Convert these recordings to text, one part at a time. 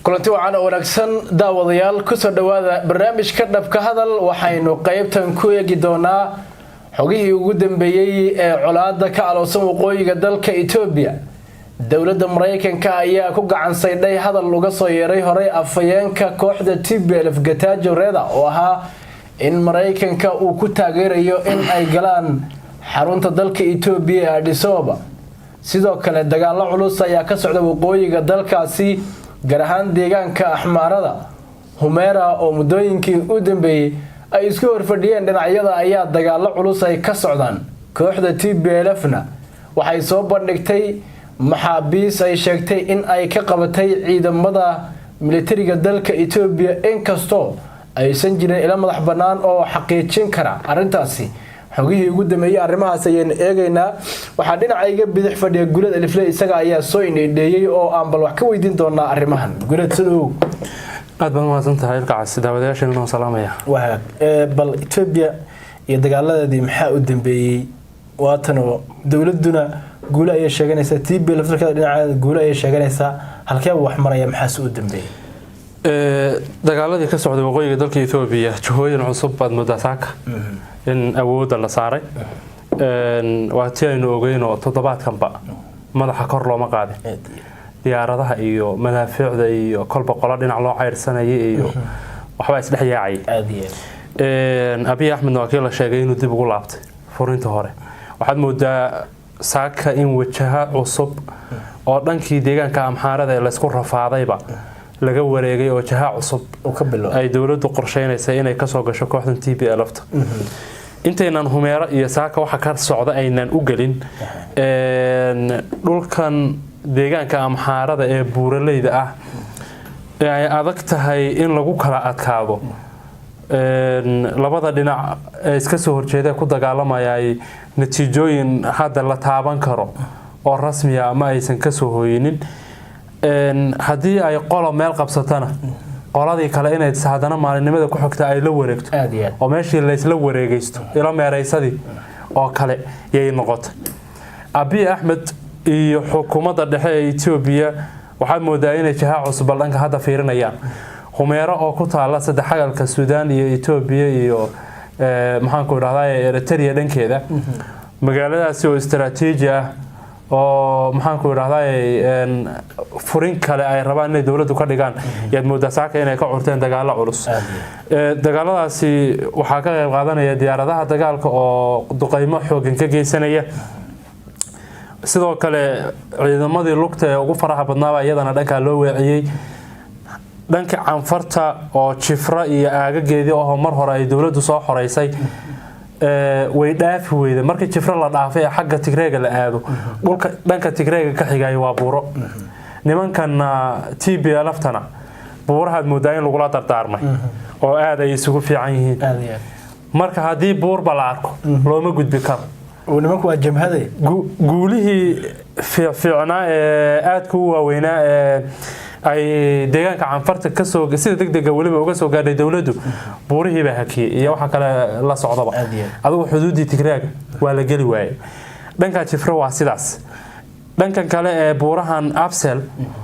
kulanti wacan oo wanaagsan daawadayaal ku soo dhawaada barnaamijka dhabka hadal waxaynu qaybtan ku eegi doonaa xogihii ugu dambeeyay ee colaadda ka aloosan waqooyiga dalka Itoobiya. dawladda Mareykanka ayaa ku gacan saydhay hadal uga soo yeeray hore afayeenka kooxda TPLF Getachew Reda oo ahaa in Mareykanka uu ku taageerayo in ay galaan xarunta dalka Itoobiya ee Addis Ababa. sidoo kale dagaalo culus ayaa ka socda waqooyiga dalkaasi gaar ahaan deegaanka Axmaarada Humeera oo muddooyinkii u dambeeyay ay isku horfadhiyeen dhinacyada ayaa dagaalo culus ay ka socdaan. kooxda TPLF-na waxay soo bandhigtay maxaabiis ay sheegtay in ay ka qabatay ciidamada militariga dalka Itoobiya inkastoo aysan jirin ila madax banaan oo xaqiijin kara arintaasi. xogihii ugu dambeeyay arrimahaas ayaan eegaynaa. waxaa dhinacayga bidix fadhiya Gulad Alifle isaga ayaa soo indheeyay oo aan bal wax ka weydiin doonaa arrimahan. Gulad sidoo aad baan maasantahay ilkaas daawadayaasha inoo salaamaya. waa bal Itoobiya iyo dagaaladeedii maxaa u dambeeyay waatan dawladuna guul ay sheeganaysaa TPLF dhinaca guul ay sheeganaysaa halkee wax maraya maxaa u dambeeyay dagaaladii ka socday waqooyiga dalka Itoobiya jihooyin cusub baad muddasaaka in awoodda la saaray waa tii aynu ogeynoo toddobaadkanba madaxa kor looma qaadin diyaaradaha iyo madaafiicda iyo kolba qola dhinac loo ceyrsanayay iyo waxba isdhex yaacay Abiy Ahmed waa kii la sheegay inuu dib ugu laabtay furinta hore. waxaad moodaa saaka in wajaha cusub oo dhankii deegaanka Amxaarada ee la isku rafaadayba laga wareegay oo jaha cusub ay dawladdu qorsheynaysaa inay ka soo gasho kooxdan TPLF-ta. intaynan Humeera iyo saaka waxa ka socda aynan u galin dhulkan deegaanka Amxaarada ee buuraleyda ah ay adag tahay in lagu kala adkaado. labada dhinac ee iska soo horjeeda ku dagaalamaya ay natiijooyin hadda la taaban karo oo rasmi ah ama aysan ka soo hooyinin. haddii ay qolo meel qabsatana qoladii kale inay hadana maalinimada ku xigta ay la wareegto oo meeshii la isla wareegaysto ila meeraysadii oo kale yay noqotay. Abiy Ahmed iyo xukuumadda dhexe ee Itoobiya waxaa moodaa inay jaha cusub dhanka hadda fiirinayaan. Humeera oo ku taala saddexagalka Suudaan iyo Itoobiya iyo maxaan ku raadayay Eritrea dhankeeda magaaladaasi oo istiraatiiji ah oo maxaan ku raadayay furin kale ay rabaan inay dawladdu ka dhigaan yaad moodaa saaka inay ka curteen dagaalo culus. dagaaladaasi waxaa ka qayb qaadanaya diyaaradaha dagaalka oo duqeymo xooggan ka geysanaya. sidoo kale ciidamadii lugta ee ugu faraha badnaaba iyadana dhanka loo weeciyay dhanka Canfarta oo Jifra iyo aagageedii oo mar hore ay dawladdu soo xoreysay way dhaafi weyday markii Jifra la dhaafay xagga Tigreega la aado dhulka dhanka Tigreega ka xigay waa buuro. nimankan TPLF-tana buurahaad moodaa in lagu la dardaarmay oo aad ay isugu fiican yihiin. marka haddii buur bal arko looma gudbi karo oo nimanku waa jamhaday guulihii fiicnaa ee aad ku waaweynaa ay deegaanka Canfarta ka soo sida degdeg waliba uga soo gaadhay dawladdu buurihii baa hakiyay iyo waxa kale la socdaba adigu xuduudii Tigreega waa la gali waayay. dhanka Jifra waa sidaas. dhankan kale ee buurahan Absel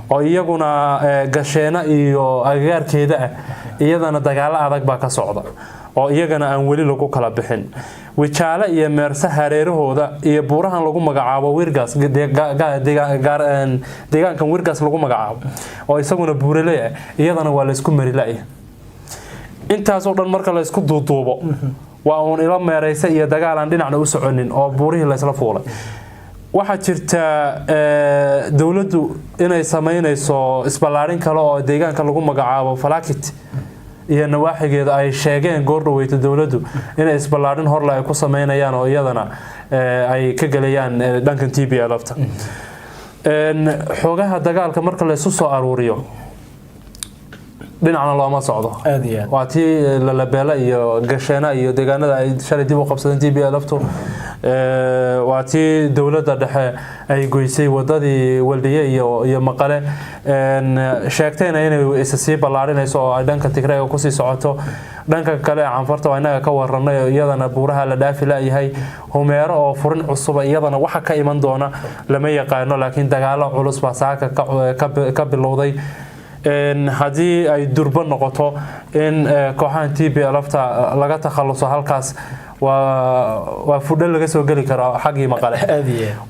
oo iyaguna gasheena iyo agagaarkeeda ah iyadana dagaalo adag baa ka socda oo iyagana aan wali lagu kala bixin. Wijaale iyo Meersa hareerahooda iyo buurahan lagu magacaabo Wirgas deegaankan Wirgas lagu magacaabo oo isaguna buuraley ah iyadana waa la isku marilay. intaas oo dhan marka la isku duuduubo waa uun ila meeraysa iyo dagaal aan dhinacna u soconin oo buurihii la isla fuulay. waxaa jirta dawladdu inay sameynayso isballaarin kale oo deegaanka lagu magacaabo Falakit iyo nawaaxigeeda ay sheegeen goor dhaweeyta dawladdu inay isballaarin hor la ay ku sameynayaan oo iyadana ay ka galayaan dhankan TPLF-ta. xogaha dagaalka marka la isu soo aruuriyo dhinacna looma socdo. waa tii Lalabeela iyo Gasheena iyo deegaanada ay shalay dib u qabsadeen TPLF-tu waa tii dawladda dhexe ay goysay wadadii Waldiye iyo Maqale sheegtayna inay isa sii ballaarinayso oo ay dhanka Tigreega ku sii socoto. dhanka kale Canfarta waa inaga ka waranay iyadana buuraha la dhaafi laayahay. Humeera oo furin cusub iyadana waxa ka iman doona lama yaqaano laakiin dagaalo culus baa saaka ka bilowday. haddii ay durban noqoto in kooxahan TPLFta laga takhaluso halkaas waa fudhal laga soo gali karo xaqii maqale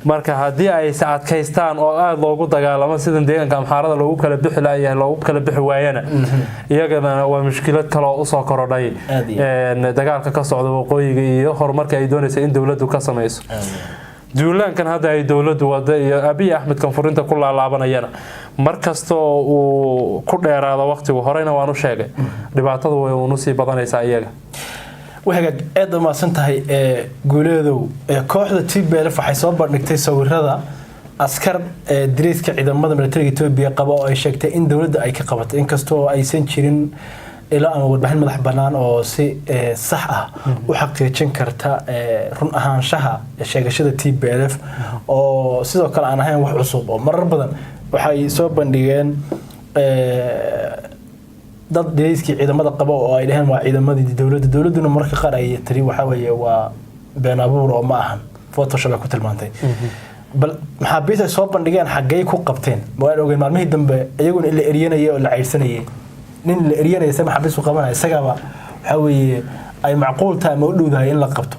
marka haddii ay adkaystaan oo aad loogu dagaalamo sidan deegaanka amxaarada loogu kala bixi lahayaa loogu kala bixi waayana iyagana waa mushkilad kale oo usoo korodhay dagaalka ka socda waqooyiga iyo horumarka ay doonaysa in dowladdu ka samayso duulaankan hadda ay dowladdu wada iyo Abiy Ahmed Kanfurinta ku laalaabanayana markasta uu ku dheeraado waqtigu horeyna waan u sheegay dhibaatadu way uu sii badanaysaa iyaga waxaad aad ma santahay guuleedow kooxda TPLF waxay soo bandhigtay sawirada askar diriiska ciidamada militariga Itoobiya qaba oo ay sheegtay in dowladda ay ka qabatay inkastoo aysan jirin ilaa ama warbixin madax banaan oo si sax ah u xaqiijin karta run ahaanshaha sheegashada TPLF oo sidoo kale aan ahayn wax cusub oo marar badan waxay soo bandhigeen dad diriiskii ciidamada qaba oo ay dhaheen waa ciidamadii dowladuna marka qaar ay tiri waxa weeye waa been abuur oo ma ahan photoshop ku tilmaantay bal maxaabiista soo bandhigeen xaggay ku qabteen waan ogeyn maalmihii dambe iyaguna ila eryanayay oo la ceyrsanayay nin la eryanayay sama xabiis u qabanay isagaba waxa weeye ay macquul tahay ma u dhowdahay in la qabto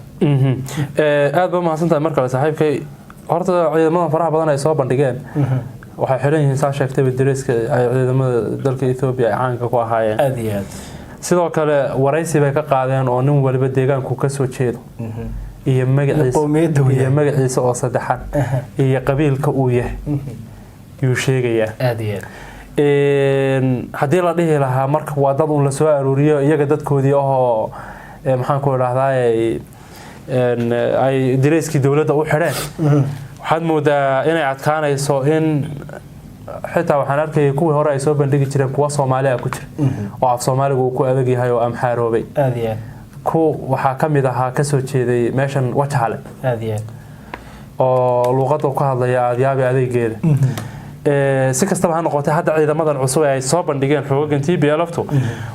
aad ba mahadsantahay markale saaxiibkay horta ciidamada faraha badan ay soo bandhigeen waxay xiran yihiin saa sheegtay diriiska ay ciidamada dalka Itoobiya ay caanka ku ahaayeen aad iyo aad sidoo kale waraysi bay ka qaadeen oo nin waliba deegaanku ka soo jeedo iyo magaciisa oo saddexan iyo qabiilka uu yahay yuu sheegayaa aad iyo aad haddii la dhihi lahaa marka waa dad un la soo aruuriyo iyaga dadkoodii oo maxaan ku idhaahdaa ay diriiskii dowladda u xidheen waxaad moodaa inay adkaanayso in xitaa waxaan arkayay kuwii hore ay soo bandhigi jireen kuwa Soomaaliya ku jira oo af Soomaaliga uu ku adag yahay oo amxaaroobay aad iyo aad ku waxa kamid ahaa ka soo jeeday meeshan Wajale aad iyo aad oo luqadda ka hadlaya adyaabi adeegeeda si kastaba ha noqotay hadda ciidamadan cusub ay soo bandhigeen xooggan TPLFtu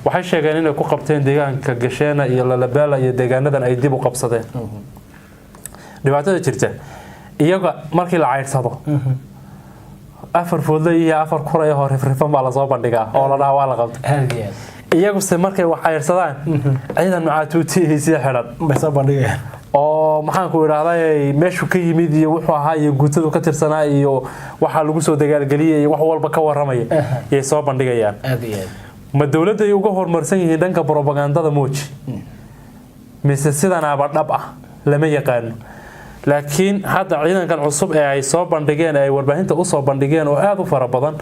waxay sheegeen inay ku qabteen deegaanka Gasheena iyo Lalabela iyo deegaanadan ay dib u qabsadeen dhibaatada jirta iyaga markii la ceyrsado afar foodle iyo afar kuray hore rifan baa la soo bandhigaa oo la dhaawaa la qabtay iyagu se markay wax ceyrsadaan ciidan macaatuuti si xiran bay soo bandhigayaan oo maxaan ku idhaahday meeshu ka yimid iyo wuxuu ahaa iyo guutadu ka tirsanaa iyo waxa lagu soo dagaalgeliyay wax walba ka waramaya ay soo bandhigayaan aad iyo aad ma dawladda ay uga hormarsan yihiin dhanka propagandada mooji mise sidan aba dhab ah lama yaqaan laakiin hadda ciidankan cusub ee ay soo bandhigeen ay warbaahinta u soo bandhigeen oo aad u fara badan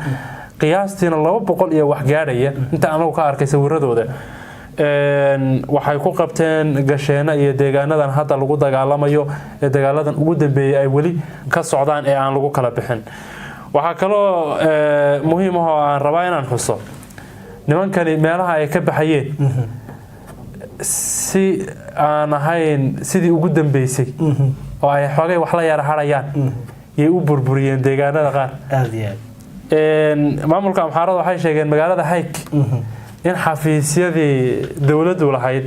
qiyaastiina 200 iyo wax gaaraya inta anagu ka arkay sawiradooda waxay ku qabteen Gasheena iyo deegaanadan hadda lagu dagaalamayo ee dagaaladan ugu dambeeyay ay wali ka socdaan ee aan lagu kala bixin waxa kaloo muhiim ah oo aan rabaa inaan xuso nimankani meelaha ay ka baxayeen si aan ahayn sidii ugu dambeysay oo ay xoogay wax la yar harayaan ay u burburiyeen deegaanada qaar aad iyo aad maamulka amxaarada waxay sheegeen magaalada Hayk in xafiisyadii dawladdu lahayd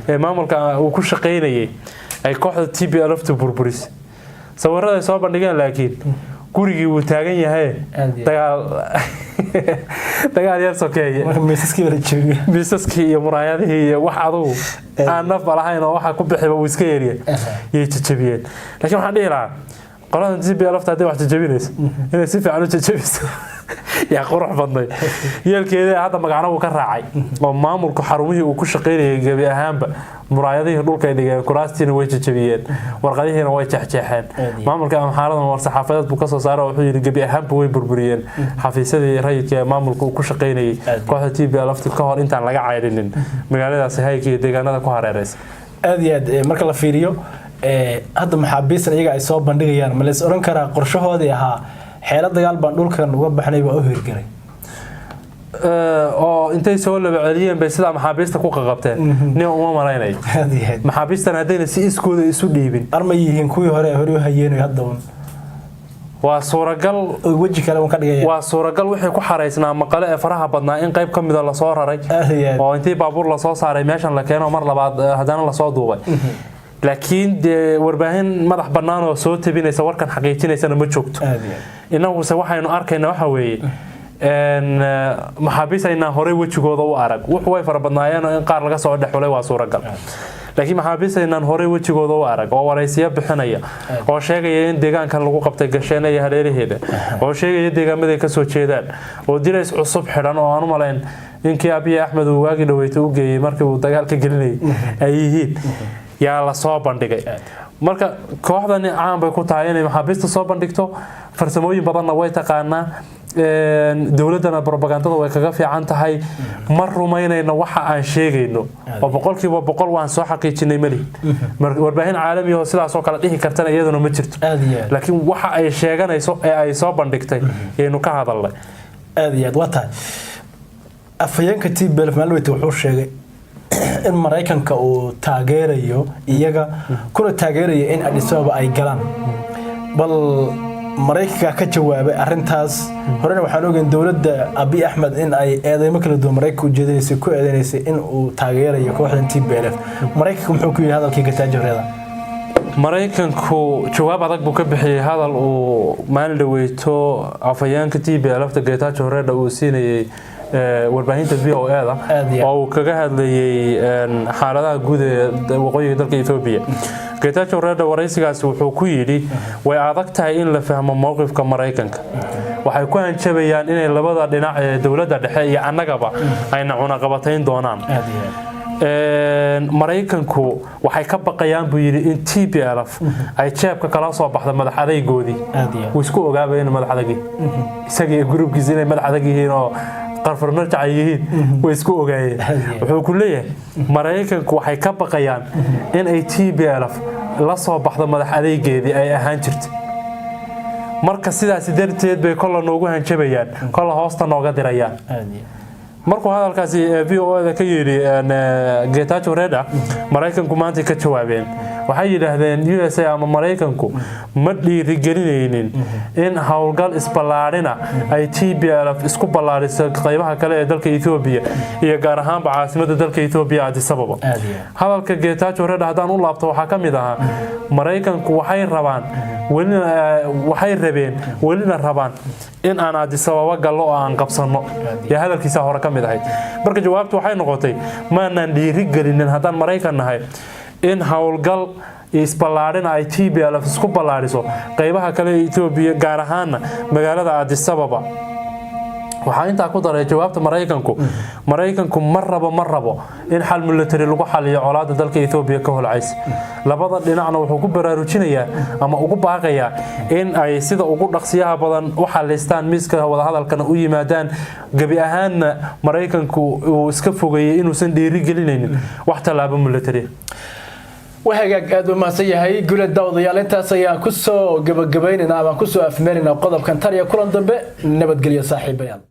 ee maamulka uu ku shaqeynayay ay kooxda TPLF burburis sawirada ay soo bandhigeen laakiin gurigii uu taagan yahay dagaal yar sokeeye miisaskii iyo muraayadihii iyo wax adugu aan naf lahayn oo waxa ku bixiba uu iska yeeriye yay jajabiyeen laakiin waxaan dhihi lahaa qolada TPLF hadday wax jajabinayso inay si fiican u jajabiso yaa qurux badnay yeelkeeda hadda magacna uu ka raacay oo maamulku xarumihii uu ku shaqeynayay gabi ahaanba muraayadihii dhulka ay dhigeen kuraastiina way jajabiyeen warqadihiina way jeexjeexeen maamulka amxaaradan war saxaafadeed buu ka soo saaray wuxuu yiri gabi ahaanba way burburiyeen xafiisyadii rayidka ee maamulku uu ku shaqeynayay kooxda TPLF ka hor intaan laga cayrinin magaaladaas Hayk iyo deegaanada ku hareeraysan aad iyo aad marka la fiiriyo hadda maxaabiistan iyaga ay soo bandhigayaan ma la is oran karaa qorshahoodii ahaa xeelad dagaal baan dhulkan uga baxnay waa u hirgalay oo intay soo laba celiyeen bay sida maxaabiista ku qaqabteen nin uma maleynay maxaabiistan hadayna si iskooda isu dhiibin arma yihiin kuwii hore u hayeen hadda waa suuragal waji kale ka dhigay waa suuragal wixii ku xareysnaa maqale ee faraha badnaa in qayb kamid ah la soo raray oo intii baabuur la soo saaray meeshan la keeno mar labaad hadana la soo duubay laakiin de warbaahin madax banaan oo soo tabinaysa warkan xaqiijinaysana ma joogto inagu se waxaynu arkaynaa waxa weeye maxaabiis aynaan horey wejigooda u arag wuxuu way farabadnaayeen in qaar laga soo dhexulay waa suuragal laakiin maxaabiis aynaan horey wejigooda u arag oo waraysiyo bixinaya oo sheegaya in deegaankan lagu qabtay Gasheena iyo hareeraheeda oo sheegaya deegaamada ka soo jeedaan oo dilays cusub xidhan oo aan u malayn inkii Abiy Ahmed uu waagi dhaweeyay u geeyay markii uu dagaalka gelinay ay yihiin yaa la soo bandhigay marka kooxdani caan bay ku tahay inay maxaabiista soo bandhigto farsamooyin badanna way taqaanaa dawladana propagandada way kaga fiican tahay mar rumaynayna waxa aan sheegayno oo boqolkiiba boqol waan soo xaqiijinay mali warbaahin caalami ah sidaas oo kala dhihi kartana iyaduna ma jirto laakiin waxa ay sheeganayso ee ay soo bandhigtay inuu ka hadalay aad iyo aad wata afayeenka TPLF maalweyti wuxuu sheegay in Mareykanka uu taageerayo iyaga kuna taageerayo in Addis Ababa ay galaan bal Mareykanka ka jawaabay arintaas horena waxaan ogeyn dawladda Abiy Ahmed in ay eedeymo kala duwan Mareykanka u jeedinaysay ku eedeynayay in uu taageerayo kooxda TPLF Mareykanka muxuu ku yahay hadalkii Getachew Mareykanku jawaab adag buu ka bixiyay hadal uu maalin dhaweeyto afayeenka TPLF Getachew uu siinayay warbaahinta VOA oo kaga hadlayay xaaladaha guud ee waqooyiga dalka Itoobiya Getachew waraysigaas wuxuu ku yiri way adag tahay in la fahmo mowqifka Mareykanka waxay ku hanjabayaan inay labada dhinac ee dawladda dhexe iyo annagaba ayna cunaqabatayn doonaan Mareykanku waxay ka baqayaan buu yiri in TPLF ay jeebka kala soo baxdo madaxadaygoodii uu isku ogaabayeen madaxadagii isagii groupkiisa inay madaxadagihiin oo qarfar marjacayeen way isku ogaayeen wuxuu ku leeyahay Mareykanku waxay ka baqayaan in ay TPLF la soo baxdo madaxadaygeedii ay ahaan jirtay marka sidaas darteed bay kala noogu hanjabayaan kala hoosta nooga dirayaan markuu hadalkaasi VOA ka yiri Getachew Mareykanku maanta ka jawaabeen waxay yiraahdeen USA ama Mareykanku ma dhiirigelinaynin in hawlgal isballaarina ay TPLF isku ballaariso qaybaha kale ee dalka Itoobiya iyo gaar ahaan caasimadda dalka Itoobiya Addis Ababa hadalka Getachew hadaan u laabto waxa kamid ah Mareykanku waxay rabaan in aan Addis Ababa gallo aan qabsano ya hadalkiisa hore kamid ahayd marka jawaabtu waxay noqotay ma aanan dhiirigelinin hadaan Mareykan nahay in hawlgal isballaarin ay TPLF isku ballaariso qaybaha kale ee Itoobiya gaar ahaan magaalada Addis Ababa waxa inta ku daray jawaabta Mareykanku mar rabo in xal military lagu xaliyo colaadda dalka Itoobiya ka holcaysa labada dhinacna wuxuu ku baraarujinayaa ama ugu baaqayaa in ay sida ugu dhaqsiyaha badan u xaleystaan miiska wada hadalkana u yimaadaan gabi ahaanna Mareykanku uu iska fogeeyay inuusan dhiirigelinaynin wax talaabo military وهاجاك أدو ما سيهاي قول الدوض يا لنتا سيا كسو جبيننا أما كسو أفمرنا وقضب كان تريا كل ضبع نبت قليا صاحب يلا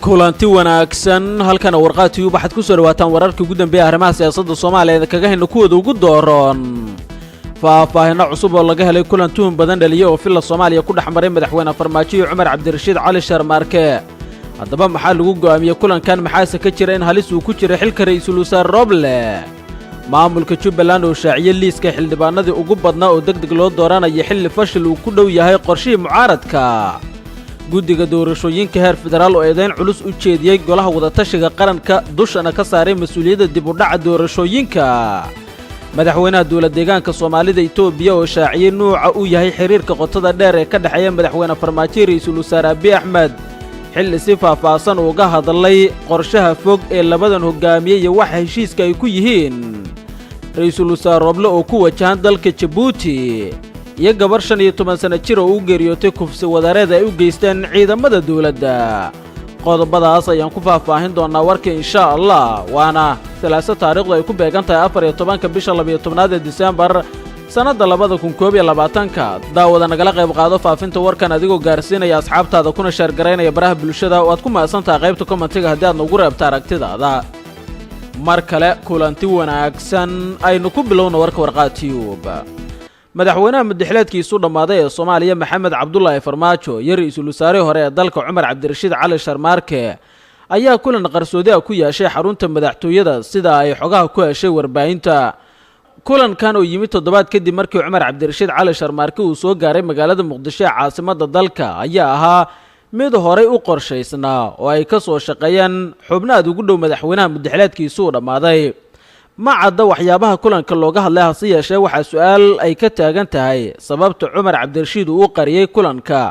kulanti wanaagsan halkan warqaadii waxaad ku soo dhawaataan wararkii ugu dambeeyay arrimaha siyaasadda Soomaaliyeed kaga hayno kuwada ugu dooran faahfaahinno cusub oo laga helay kulantuun badan dhaliyo oo filla Soomaaliya ku dhaxmaray madaxweyne Farmaajo Cumar Cabdirashiid Cali Sharmaarke haddaba maxaa lagu go'aamiyay kulankan maxaase ka jira in halis uu ku jiro xilka ra'iisul wasaare Roble maamulka Jubbaland oo shaaciyay liiska xildhibaanadii ugu badnaa oo degdeg loo dooranayay xilli fashil uu ku dhow yahay qorshihii mucaaradka guddiga doorashooyinka heer federaal oo eedayn culus u jeediyay golaha wadatashiga qaranka dushana ka saaray mas'uuliyadda dib u dhaca doorashooyinka madaxweynaha dawladda deegaanka Soomaalida Itoobiya oo shaaciyay nuuca uu yahay xiriirka qotada dheer ee ka dhaxeeya madaxweyne Farmaajo iyo ra'iisul wasaare Abiy Ahmed xilli si faahfaahsan uga hadlay qorshaha fog ee labadan hogaamiye iyo waxa heshiiska ay ku yihiin ra'iisul wasaare Roble oo ku wajahan dalka Djibouti iyo gabar 15 sano jir oo u geeriyootay kufsi wadareed ay u geysteen ciidamada dawladda qodobadaas ayaan ku faahfaahin doonaa warka insha Allah waana salaasa taariikhdu ay ku beegan tahay 14 bisha 12 December sanada 2022 daawada nagala qayb qaado faafinta warkan adigoo gaarsiinaya asxaabtaada kuna share gareynaya baraha bulshada oo aad ku maasantahay qaybta commentiga haddii aad nagu reebto aragtidaada mar kale kulanti wanaagsan aynu ku bilowno warka warqaatiyuub madaxweynaha madaxleedkiisu dhammaaday ee Soomaaliya Maxamed Cabdullaahi Farmaajo iyo ra'iisul wasaare hore ee dalka Cumar Cabdirashiid Cali Sharmaarke ayaa kulan qarsoodi ah ku yeeshay xarunta madaxtooyada sida ay xogaha ku heshay warbaahinta. kulankan oo yimid toddobaad kadib markii Cumar Cabdirashiid Cali Sharmaarke uu soo gaaray magaalada Muqdisho ee caasimadda dalka ayaa ahaa mid horey u qorshaysnaa oo ay ka soo shaqeeyeen xubnaha ugu dhow madaxweynaha madaxleedkiisu dhammaaday. ma cadda waxyaabaha kulanka looga hadlay hase yeeshee waxaa su-aal ay ka taagan tahay sababta Cumar Cabdirashiid uu qariyay kulanka.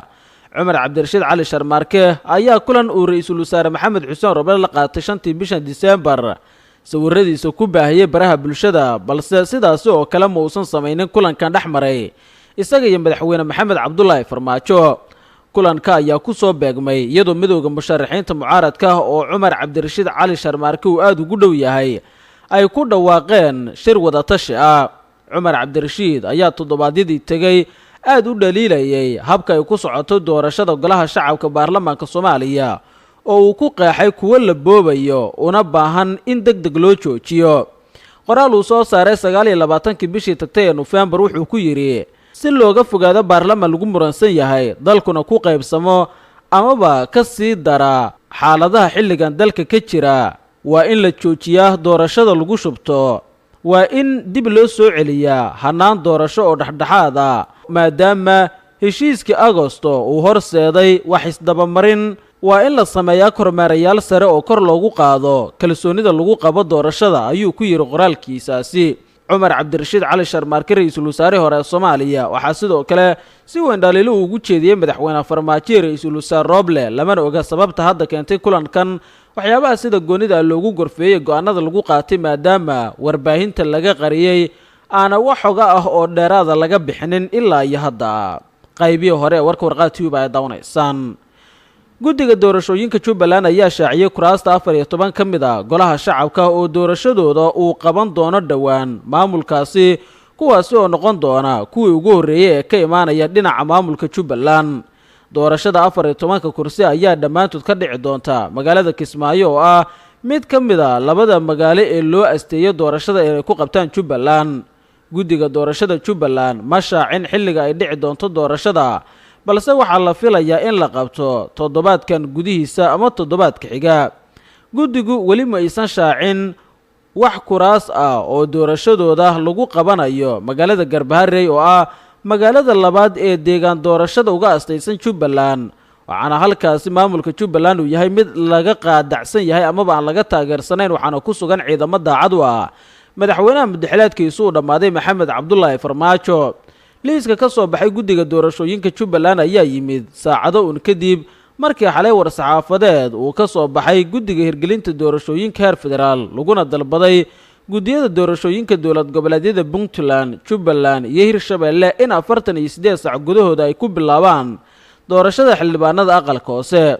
Cumar Cabdirashiid Cali Sharmaarke ayaa kulan uu ra'iisul wasaare Maxamed Xuseen Roble la qaatay 5tii bisha Diseembar sawiradiisa ku baahiyay baraha bulshada, balse sidaas oo kale ma uusan samaynin kulankan dhexmaray isaga iyo madaxweyne Maxamed Cabdullaahi Farmaajo. kulanka ayaa ku soo beegmay iyadoo midowga musharaxiinta mucaaradka oo Cumar Cabdirashiid Cali Sharmaarke uu aad ugu dhow yahay ay ku dhawaaqeen shir wada tashi ah. Cumar Cabdirashiid ayaa toddobaadyadii tagay aad u dhaliilayay habka ay ku socoto doorashada golaha shacabka baarlamaanka Soomaaliya oo uu ku qeexay kuwo la boobayo una baahan in degdeg loo joojiyo. qoraal uu soo saaray 29 bishii tagtay ee November wuxuu ku yiri si looga fogaado baarlamaan lagu muransan yahay dalkuna ku qaybsamo amaba ka sii dara xaaladaha xilligan dalka ka jira waa in la joojiyaa doorashada lagu shubto, waa in dib loo soo celiyaa hanaan doorasho oo dhexdhexaad ah maadaama heshiiskii Agoosto uu horseeday wax isdabamarin. waa in la sameeyaa kormeerayaal sare oo kor loogu qaado kalsoonida lagu qabo doorashada ayuu ku yiri qoraalkiisaasi. Cumar Cabdirashiid Cali Sharmaarke ra'iisul wasaare hore ee Soomaaliya waxaa sidoo kale si weyn dhaliilo ugu jeediyay madaxweyne Farmaajo iyo ra'iisul wasaare Roble lamana oga sababta hadda keentay kulankan. waxyaabaha sida goonida loogu gorfeeyay go'aanada lagu qaatay maadaama warbaahinta laga qariyay aana wax xoga ah oo dheeraada laga bixinin ilaa iyo hadda. qaybihii hore warka warqaad tube ay daawanaysan. guddiga doorashooyinka Jubbaland ayaa shaaciyay kuraasta 14 ka mid ah golaha shacabka oo doorashadooda uu qaban doono dhawaan maamulkaasi, kuwaasi oo noqon doona kuwii ugu horeeyay ee ka imaanaya dhinaca maamulka Jubbaland. doorashada 14 kursi ayaa dhammaantood ka dhici doonta magaalada Kismaayo oo ah mid ka mid ah labada magaalo ee loo asteeyay doorashada inay ku qabtaan Jubbaland. guddiga doorashada Jubbaland ma shaacin xilliga ay dhici doonto doorashada, balse waxaa la filayaa in la qabto toddobaadkan gudihiisa ama toddobaadka xiga. guddigu weli ma aysan shaacin wax kuraas ah oo doorashadooda lagu qabanayo magaalada Garbaharey oo ah magaalada labaad ee deegaan doorashada uga astaysan Jubbaland, waxaana halkaasi maamulka Jubbaland uu yahay mid laga qaadacsan yahay amaba aan laga taageersanayn, waxaana ku sugan ciidamo daacad u ah madaxweynaha madaxleedkiisu u dhammaaday Maxamed Cabdullaahi Farmaajo. liiska ka soo baxay guddiga doorashooyinka Jubbaland ayaa yimid saacado un kadib markii xalay war-saxaafadeed uu ka soo baxay guddiga hirgelinta doorashooyinka heer federaal laguna dalbaday guddiyada doorashooyinka dowlad goboleedyada Puntland, Jubbaland iyo Hirshabelle in 48 saac gudahooda ay ku bilaabaan doorashada xildhibaanada aqalka hoose.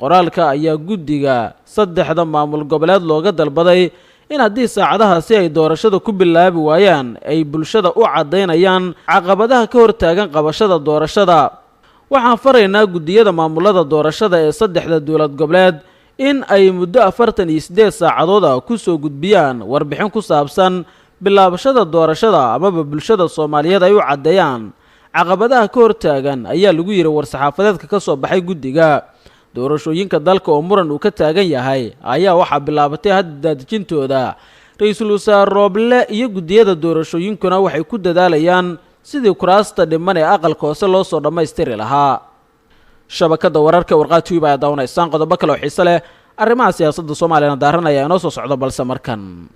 qoraalka ayaa guddiga saddexda maamul goboleed looga dalbaday in haddii saacadahaasi ay doorashada ku bilaabi waayaan ay bulshada u caddaynayaan caqabadaha ka hortaagan qabashada doorashada. waxaan faraynaa guddiyada maamulada doorashada ee saddexda dowlad goboleed in ay muddo 48 saacadood ah ku soo gudbiyaan warbixin ku saabsan bilaabashada doorashada amaba bulshada Soomaaliyeed ay u caddeeyaan caqabadaha ka hortaagan ayaa lagu yiri war-saxaafadeedka ka soo baxay guddiga. doorashooyinka dalka oo muran uu ka taagan yahay ayaa waxaa bilaabatay hadda dejintooda. ra'iisul wasaare Roble iyo guddiyada doorashooyinkuna waxay ku dadaalayaan sidii kuraasta dhiman ee aqalka hoose loo soo dhammaystiri lahaa. shabakada wararka warqaad tube ay daawanaysan qodobo kale oo xiiso leh arrimaha siyaasadda Soomaaliya daaranaya inoo soo socdo, balse markan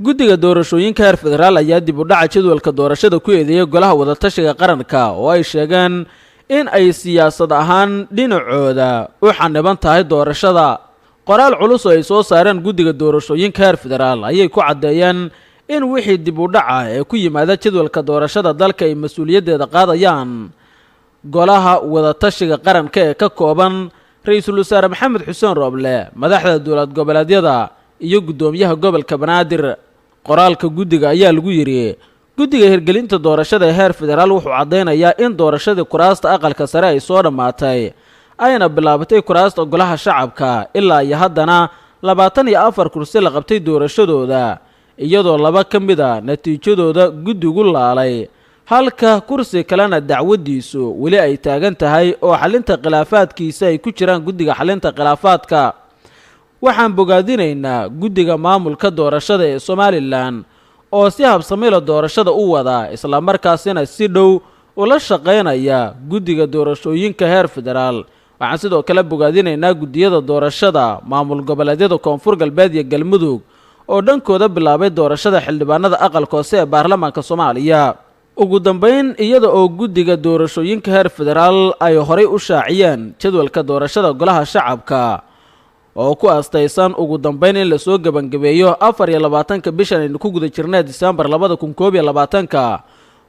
guddiga doorashooyinka heer federaal ayaa dib u dhaca jadwalka doorashada ku eedeeyay golaha wada tashiga qaranka oo ay sheegeen in ay siyaasad ahaan dhinacooda u xaniban tahay doorashada. qoraal culus oo ay soo saareen guddiga doorashooyinka heer federaal ayay ku caddeeyeen in wixii dib u dhaca ee ku yimaada jadwalka doorashada dalka ay mas'uuliyaddeeda qaadayaan golaha wada tashiga qaranka ee ka kooban ra'iisul wasaare Maxamed Xuseen Roble, madaxda dowlad goboleedyada iyo guddoomiyaha gobolka Banaadir. qoraalka guddiga ayaa lagu yiri guddiga hirgelinta doorashada ee heer federaal wuxuu caddeynayaa in doorashadii kuraasta aqalka sare ay soo dhammaatay ayna bilaabatay kuraasta golaha shacabka ilaa iyo haddana 24 kursi la qabtay doorashadooda iyadoo 2 ka mid ah natiijadooda guddigu laalay halka kursi kalena dacwadiisu weli ay taagan tahay oo xalinta khilaafaadkiisa ay ku jiraan guddiga xalinta khilaafaadka. waxaan bogaadinaynaa guddiga maamulka doorashada ee Somaliland oo si habsamilo doorashada u wada isla markaasina si dhow ula shaqeynaya guddiga doorashooyinka heer federaal. waxaan sidoo kale bogaadinaynaa guddiyada doorashada maamul goboleedyada Koonfur Galbeed iyo Galmudug oo dhankooda bilaabay doorashada xildhibaanada aqalka hoose ee baarlamaanka Soomaaliya. ugu dambeyn iyada oo guddiga doorashooyinka heer federaal ay horay u shaaciyeen jadwalka doorashada golaha shacabka oo ku aastaysan ugu dambeyn in la soo gabangabeeyo 24 bishan aynu ku guda jirnay December 2022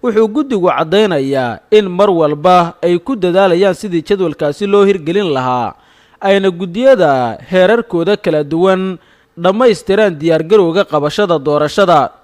wuxuu guddigu cadeynayaa in mar walba ay ku dadaalayaan sidii jadwalkaasi loo hirgelin lahaa ayna guddiyada heerarkooda kala duwan dhammaystiraan diyaargarowga qabashada doorashada.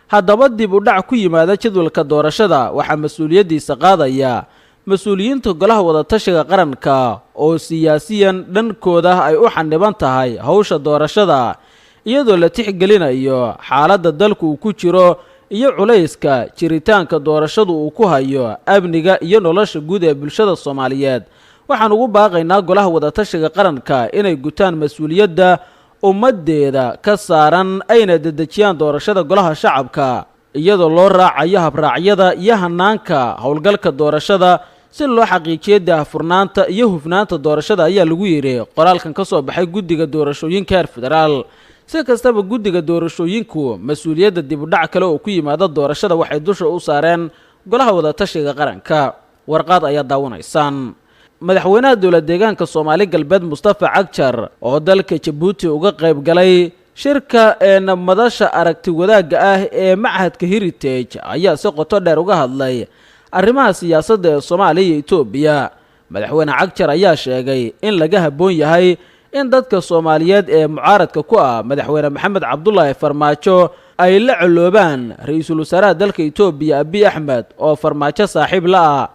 haddaba dib u dhac ku yimaada jadwalka doorashada waxaa mas-uuliyaddiisa qaadaya mas-uuliyiinta golaha wadatashiga qaranka oo siyaasiyan dhankooda ay u xaniban tahay hawsha doorashada iyadoo la tixgelinayo xaaladda dalku uu ku jiro iyo culayska jiritaanka doorashadu uu ku hayo amniga iyo nolosha guud ee bulshada Soomaaliyeed. waxaan ugu baaqaynaa golaha wadatashiga qaranka inay gutaan mas-uuliyadda ummadeeda ka saaran ayna dedejiyaan doorashada golaha shacabka iyadoo loo raacayo habraacyada iyo hanaanka howlgalka doorashada si loo xaqiijiyo daahfurnaanta iyo hufnaanta doorashada ayaa lagu yiri qoraalkan ka soo baxay guddiga doorashooyinka heer federaal. si kastaba guddiga doorashooyinku mas-uuliyadda dib u dhac kale oo ku yimaada doorashada waxay dusha u saareen golaha wadatashiga qaranka. warqad ayaa daawanaysaan. madaxweynaha dowlad deegaanka Soomaali Galbeed Mustafa Cagjar oo dalka Djibouti uga qayb galay shirka madasha aragti wadaagga ah ee Machadka Heritage ayaa si qoto dheer uga hadlay arrimaha siyaasadda ee Soomaaliya iyo Itoobiya. madaxweyne Cagjar ayaa sheegay in laga haboon yahay in dadka Soomaaliyeed ee mucaaradka ku ah madaxweyne Maxamed Cabdullaahi Farmaajo ay la caloobaan ra'iisul wasaaraha dalka Itoobiya Abiy Ahmed oo Farmaajo saaxiib la ah.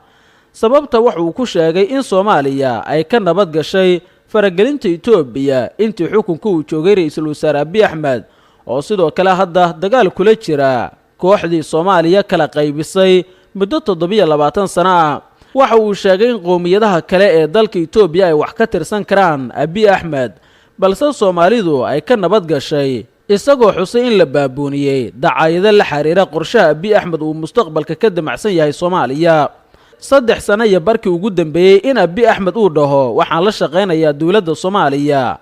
sababta wuxuu ku sheegay in Soomaaliya ay ka nabad gashay faragelinta Itoobiya intii xukunka uu joogay ra'iisul wasaare Abiy Ahmed oo sidoo kale hadda dagaal kula jira kooxdii Soomaaliya kala qaybisay muddo 27 sano ah. waxa uu sheegay in qoomiyadaha kale ee dalka Itoobiya ay wax ka tirsan karaan Abiy Ahmed balse Soomaalidu ay ka nabad gashay isagoo xusay in la baabuuniyay dacaayado la xiriira qorshaha Abiy Ahmed uu mustaqbalka ka damacsan yahay Soomaaliya. 3 sano iyo barkii ugu dambeeyay in Abiy Ahmed uu dhaho waxaan la shaqeynayaa dawladda Soomaaliya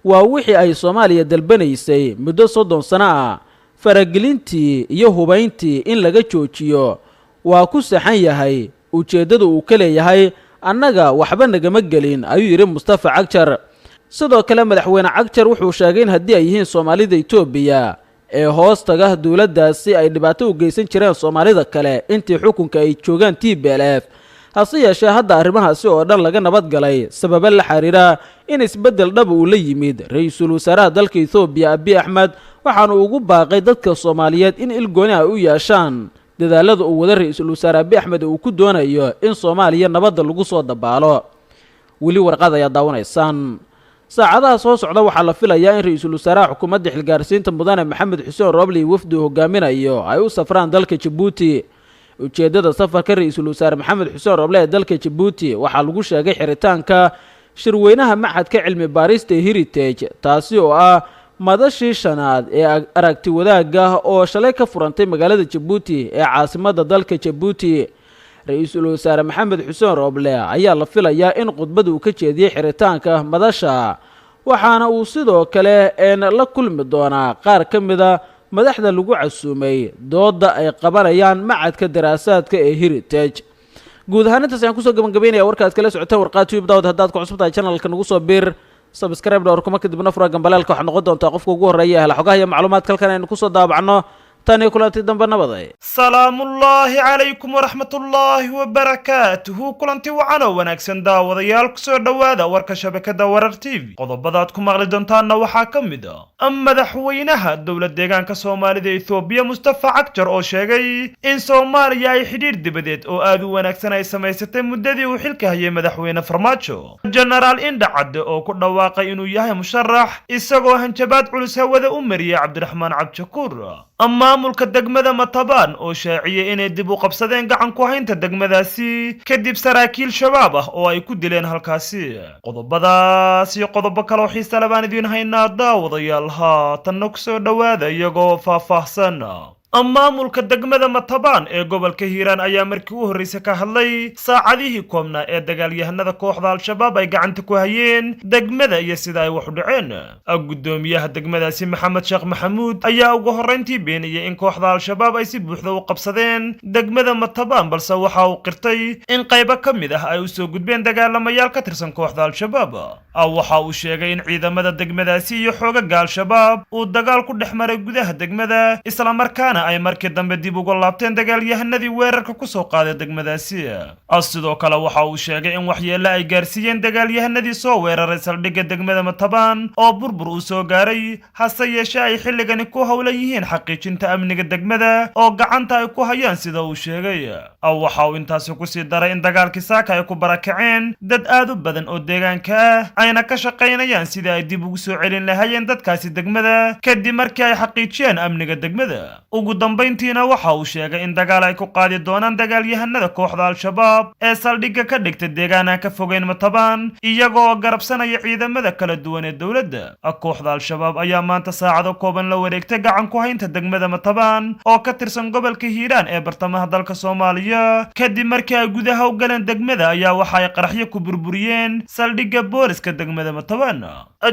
waa wixii ay Soomaaliya dalbanaysay muddo 30 sano ah. faragelintii iyo hubayntii in laga joojiyo waa ku saxan yahay ujeedada uu ka leeyahay annaga waxba nagama gelin ayuu yiri Mustafa Cagjar. sidoo kale madaxweyne Cagjar wuxuu sheegay in haddii ay yihiin Soomaalida Itoobiya ee hoostaga dawladdaasi ay dhibaato u geysan jireen Soomaalida kale intii xukunka ay joogaan TPLF. hase yeeshee hadda arrimahaasi oo dhan laga nabad galay sabab la xiriira in isbedel dhab uu la yimid ra'iisul wasaaraha dalka Itoobiya Abiy Ahmed. waxaanu ugu baaqay dadka Soomaaliyeed in ilgooni ay u yeeshaan dadaalada uu wada ra'iisul wasaare Abiy Ahmed uu ku doonayo in Soomaaliya nabad lagu soo dabaalo. weli warqad ayaa daawanaysaan. saacadaha soo socda waxaa la filayaa in ra'iisul wasaaraha xukuumadda xilgaarsiinta mudane Maxamed Xuseen Roble wafdi hogaaminayo ay u safraan dalka Djibouti. ujeedada safarka ra'iisul wasaare Maxamed Xuseen Roble ee dalka Djibouti waxaa lagu sheegay xiritaanka shirweynaha Machadka Cilmi Baarista Heritage taasi oo ah madashii shanaad ee aragti wadaagga oo shalay ka furantay magaalada Djibouti ee caasimadda dalka Djibouti. ra'iisul wasaare Maxamed Xuseen Roble ayaa la filayaa in khudbad uu ka jeediyay xiritaanka madasha waxaana uu sidoo kale la kulmi doonaa qaar ka mid ah madaxda lagu casuumay dooda ay qabanayaan Machadka daraasaadka ee Heritage. guud ahaan intaas ayaan kusoo gabagabeynaya warkaad kala socotaan warqaad YouTube daawad haddaad ku cusubtahay channelka nagu soo biir subscribe dhawr kuma kadibna fura gambalaalka waxaad noqon doontaa qofka ugu horeeya hela xogaha iyo macluumaadka halkan aynu kusoo daabacno تاني كلانتي دنبا سلام الله عليكم ورحمة الله وبركاته كلانتي وعنا وناكسن داوديال كسور دوادا وركا شبكة ورر تيفي قضباداتكم مغلي دونتانا وحا كمدا أما دحوينها الدولة ديغان كسومالي دي إثيوبيا مصطفى عكجر أو شيغي إن سوماليا أي حدير دبديت أو آدو وناكسن أي سميستي مددي وحلكا هي مدحوين فرماتشو جنرال إن دعد أو كل واقع إنو ياهي مشرح إساقو هنجبات علوس هوذا أمريا عبد الرحمن عبد شكور أما maamulka degmada Matabaan oo shaaciyay inay dib u qabsadeen gacan ku haynta degmadaasi kadib saraakiil shabaab ah oo ay ku dileen halkaasi. qodobadaas iyo qodobo kale oo xiiso leh baan idin haynaa daawadayaal. haatanna ku soo dhowaada iyagoo faahfaahsan. maamulka degmada Matabaan ee gobolka Hiiraan ayaa markii u horeysay ka hadlay saacadihii koobnaa ee dagaalyahanada kooxda Al-Shabaab ay gacanta ku hayeen degmada iyo sida ay wax u dhaceen. gudoomiyaha degmadaasi Maxamed Sheekh Maxamuud ayaa ugu horeyntii beeniyay in kooxda Al-Shabaab ay si buuxda u qabsadeen degmada Matabaan, balse waxa uu qirtay in qaybo ka mid ah ay u soo gudbeen dagaalamayaal ka tirsan kooxda Al-Shabaab. waxa uu sheegay in ciidamada degmadaasi iyo xoogagga Al-Shabaab uu dagaal ku dhex maray gudaha degmada, isla markaana ay markii dambe dib uga laabteen dagaalyahanadii weerarka ku soo qaaday degmadaasi. sidoo kale waxa uu sheegay in waxyeello ay gaarsiiyeen dagaalyahanadii soo weeraray saldhigga degmada Matabaan oo burbur uu soo gaaray, hase yeeshee ay xilligani ku howlan yihiin xaqiijinta amniga degmada oo gacanta ay ku hayaan sida uu sheegay. waxa uu intaasi ku sii daray in dagaalkii saaka ay ku barakaceen dad aad u badan oo deegaanka ah, ayna ka shaqaynayaan sidii ay dib ugu soo celin lahaayeen dadkaasi degmada kadib markii ay xaqiijiyeen amniga degmada. ugu dambayntiina waxa uu sheegay in dagaal ay ku qaadi doonaan dagaalyahanada kooxda Al-Shabaab ee saldhigga ka dhigta deegaanaha ka fogeyn Matabaan iyagoo garabsanaya ciidamada kala duwan ee dowladda. kooxda Al-Shabaab ayaa maanta saacado kooban la wareegtay gacan ku haynta degmada Matabaan oo ka tirsan gobolka Hiiraan ee bartamaha dalka Soomaaliya. kadib markii ay gudaha u galeen degmada ayaa waxa ay qaraxyo ku burburiyeen saldhigga booliska degmada Matabaan.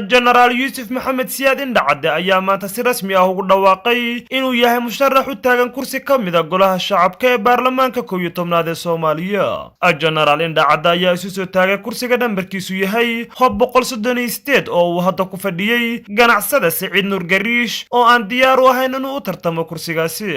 Generaal Yuusuf Maxamed Siyaad Indhacadde ayaa maanta si rasmi ah ugu dhawaaqay inuu yahay musharax u taagan kursi ka mid ah golaha shacabka ee baarlamaanka 11aad ee Soomaaliya. Generaal Indhacadde ayaa isu soo taagay kursiga nambarkiisu yahay Hob 138 oo uu hadda ku fadhiyay ganacsada Saciid Nuur Gariish oo aan diyaar u ahayn inuu u tartamo kursigaasi.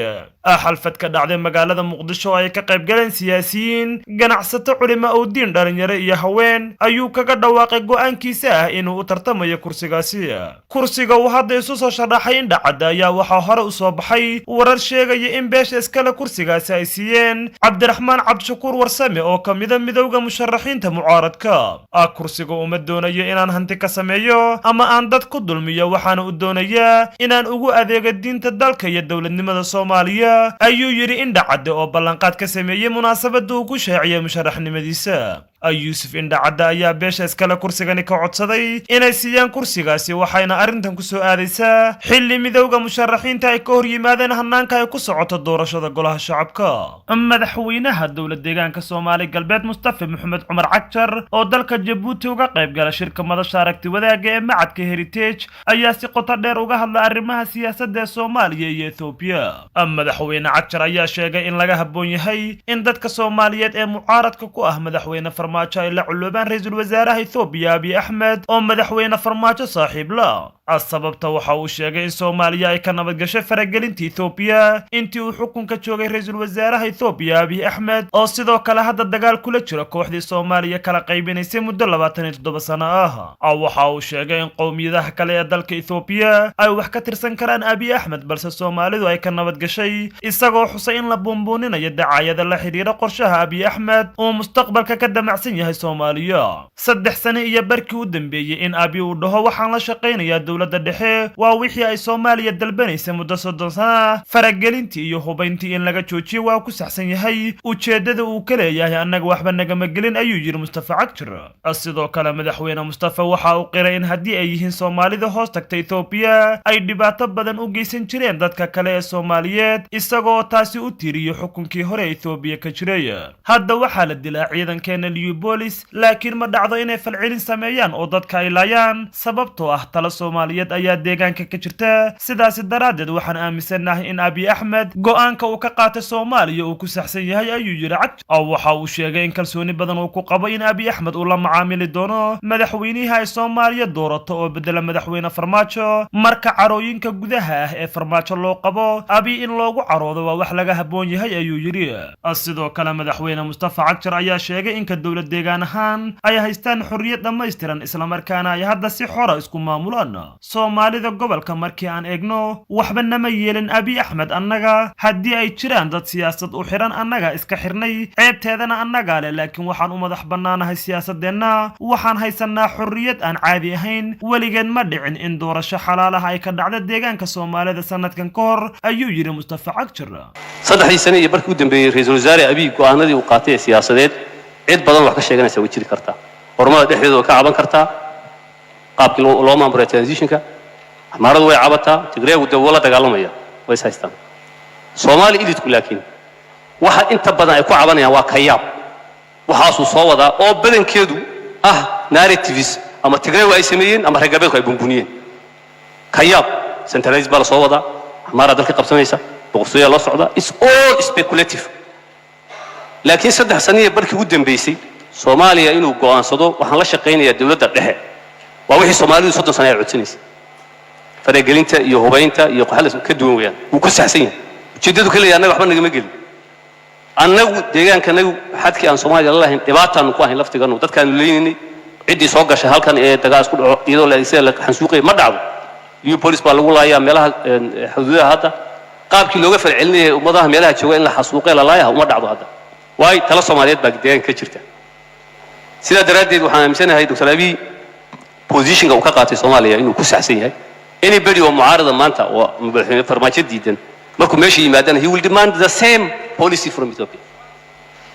xalfad ka dhacday magaalada Muqdisho ay ka qayb galeen siyaasiyiin, ganacsato, culimo oo diin, dhalinyaro iyo haween ayuu kaga dhawaaqay go'aankiisa ah inuu u tartamayo kursigaasi. kursiga uu hadda isu soo sharaxay Indhacadde ayaa waxaa hore u soo baxay warar sheegaya in beesha iskale kursigaasi ay siiyeen Cabdiraxmaan Cabdishakuur Warsame oo ka mid ah midowga musharaxiinta mucaaradka. kursiga uma doonayo inaan hanti ka sameeyo ama aan dad ku dulmiyo, waxaana u doonayaa inaan ugu adeego diinta dalka iyo dowladnimada Soomaaliya, ayuu yiri Indhacadde oo ballanqaad ka sameeyay munaasabada uu ku shaaciyay musharaxnimadiisa. Yuusuf Indhacadde ayaa beesha iskale kursigani ka codsaday inay siiyaan kursigaasi, waxayna arrintan ku soo aadaysaa xilli midowga musharaxiinta ay ka hor yimaadeen hanaanka ay ku socoto doorashada golaha shacabka. madaxweynaha dowlad deegaanka Soomaali Galbeed Mustafa Maxamed Cumar Cagjar oo dalka Jabuuti uga qayb galay shirka madasha aragti wadaaga ee macadka Heritage ayaa si qoto dheer uga hadlay arrimaha siyaasadda ee Soomaaliya iyo Itoobiya. madaxweyne Cagjar ayaa sheegay in laga habboon yahay in dadka Soomaaliyeed ee mucaaradka ku ah madaxweyne farmaajo ay la culubaan ra'iisul wasaaraha Itoobiya Abiy Ahmed oo madaxweyne farmaajo saaxiib la. sababta waxa uu sheegay in Soomaaliya ay ka nabad gashay faragelinta Itoobiya intii uu xukunka joogay ra'iisul wasaaraha Itoobiya Abiy Ahmed oo sidoo kale hadda dagaal kula jira kooxdii Soomaaliya kala qaybinaysay muddo 27 sano ah. waxa uu sheegay in qowmiyadaha kale ee dalka Itoobiya ay wax ka tirsan karaan Abiy Ahmed, balse Soomaalidu ay ka nabad gashay, isagoo xusay in la buunbuuninayo dacaayada la xiriira qorshaha Abiy Ahmed oo mustaqbalka ka damacsan yahay Soomaaliya. 3 sano iyo barkii u dambeeyay in Abiy uu dhaho waxaan la shaqaynayaa dowladda dhexe waa wixii ay Soomaaliya dalbanaysay muddo 30 sano. faragelintii iyo hubayntii in laga joojiyo waa ku saxsan yahay ujeedada uu ka leeyahay, annaga waxba nagama gelin, ayuu yiri Mustafa Cagjar. sidoo kale madaxweyne Mustafa waxa uu qiray in haddii ay yihiin Soomaalida hoos tagta Itoobiya ay dhibaato badan u geysan jireen dadka kale ee Soomaaliyeed, isagoo taasi u tiiriyo xukunkii hore ee Itoobiya ka jiray. hadda waxaa la dilaa ciidankeena Liubolis, laakiin ma dhacdo inay falcelin sameeyaan oo dadka ay laayaan, sababtoo ah tala Soomaaliyeed ayaa deegaanka ka jirta. sidaas daraadeed waxaan aaminsanahay in Abiy Ahmed go'aanka uu ka qaatay Soomaaliya uu ku saxsan yahay, ayuu yiri Cagjar. waxa uu sheegay in kalsooni badan uu ku qabo in Abiy Ahmed uu la macaamili doono madaxweynaha ay Soomaaliya doorato oo bedela madaxweyne farmaajo. marka carooyinka gudaha ah ee farmaajo loo qabo Abiy in loogu caroodo waa wax laga habboon yahay, ayuu yiri. sidoo kale madaxweyne Mustafa Cagjar ayaa sheegay in ka dowlad deegaan ahaan ay haystaan xorriyad dhammaystiran islamarkaana ay hadda si xora isku maamulaan soomaalida gobolka markii aan eegno waxba nama yeelin Abiy Ahmed annaga haddii ay jiraan dad siyaasad u xiran annaga iska xirnay ceebteedana annaga leh laakiin waxaan u madax bannaanahay siyaasadeenna waxaan haysanaa xorriyad aan caadi ahayn weligeed ma dhicin in doorasho xalaal ah ay ka dhacdo deegaanka soomaalida sanadkan ka hor ayuu yiri Mustafa Cagjar saddexdii sano iyo barkii u dambeeyay ra'iisul wasaare Abiy go'aanadii uu qaatay siyaasadeed cid badan wax ka sheeganaysa way jiri kartaa horumar dhexdeeda ka caban kartaa qaabkii loo maamuray transitionka maradu way cabataa Tigreegu dawlad dagaalamaya way haystaan Soomaali ididku laakiin waxa inta badan ay ku cabanayaan waa kayaab waxaasuu soo wadaa oo badankeedu ah narratives ama Tigreegu ay sameeyeen ama ragabeedku ay bunbuniyeen kayaab centralized baa soo wadaa mara dalka qabsanaysa boqortooyada la socda is all speculative laakiin saddex sano iyo barkii ugu dambeysay Soomaaliya inuu go'aansado waxaan la shaqeynayaa dawladda dhexe waa wixii Soomaalidu 30 sano ay codsanaysa faragelinta iyo hubaynta iyo qaxalas ka duwan weeyaan uu ku saxsan yahay ujeedadu kaliya anaga waxba nagama gelin annagu deegaankanagu xadkii aan Soomaaliya la lahayn dhibaataan ku ahayn laftigaanu dadkaan leeyahay cidii soo gashay halkan ee dagaal isku dhaco iyadoo la isla la xansuuqay ma dhacdo iyo police baa lagu laayaa meelaha xuduudaha hadda qaabkii looga falcelinayay ummadaha meelaha jooga in la xasuuqay la laayaa uma dhacdo hadda way tala Soomaaliyeed baa deegaanka ka jirta sida daraadeed waxaan aaminsanahay Dr. Abiy position uu ka qaatay Soomaaliya inuu ku saxsan yahay anybody oo mucaarada maanta oo madaxweyne farmaajo diidan markuu meesha yimaadana he will demand the same policy from Ethiopia